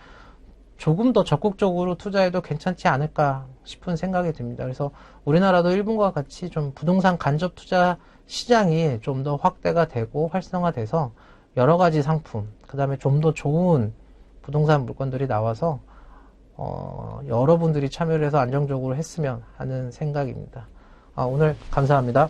Speaker 1: 조금 더 적극적으로 투자해도 괜찮지 않을까 싶은 생각이 듭니다. 그래서 우리나라도 일본과 같이 좀 부동산 간접 투자 시장이 좀 더 확대가 되고 활성화돼서 여러 가지 상품, 그 다음에 좀 더 좋은 부동산 물건들이 나와서 여러분들이 참여를 해서 안정적으로 했으면 하는 생각입니다. 오늘 감사합니다.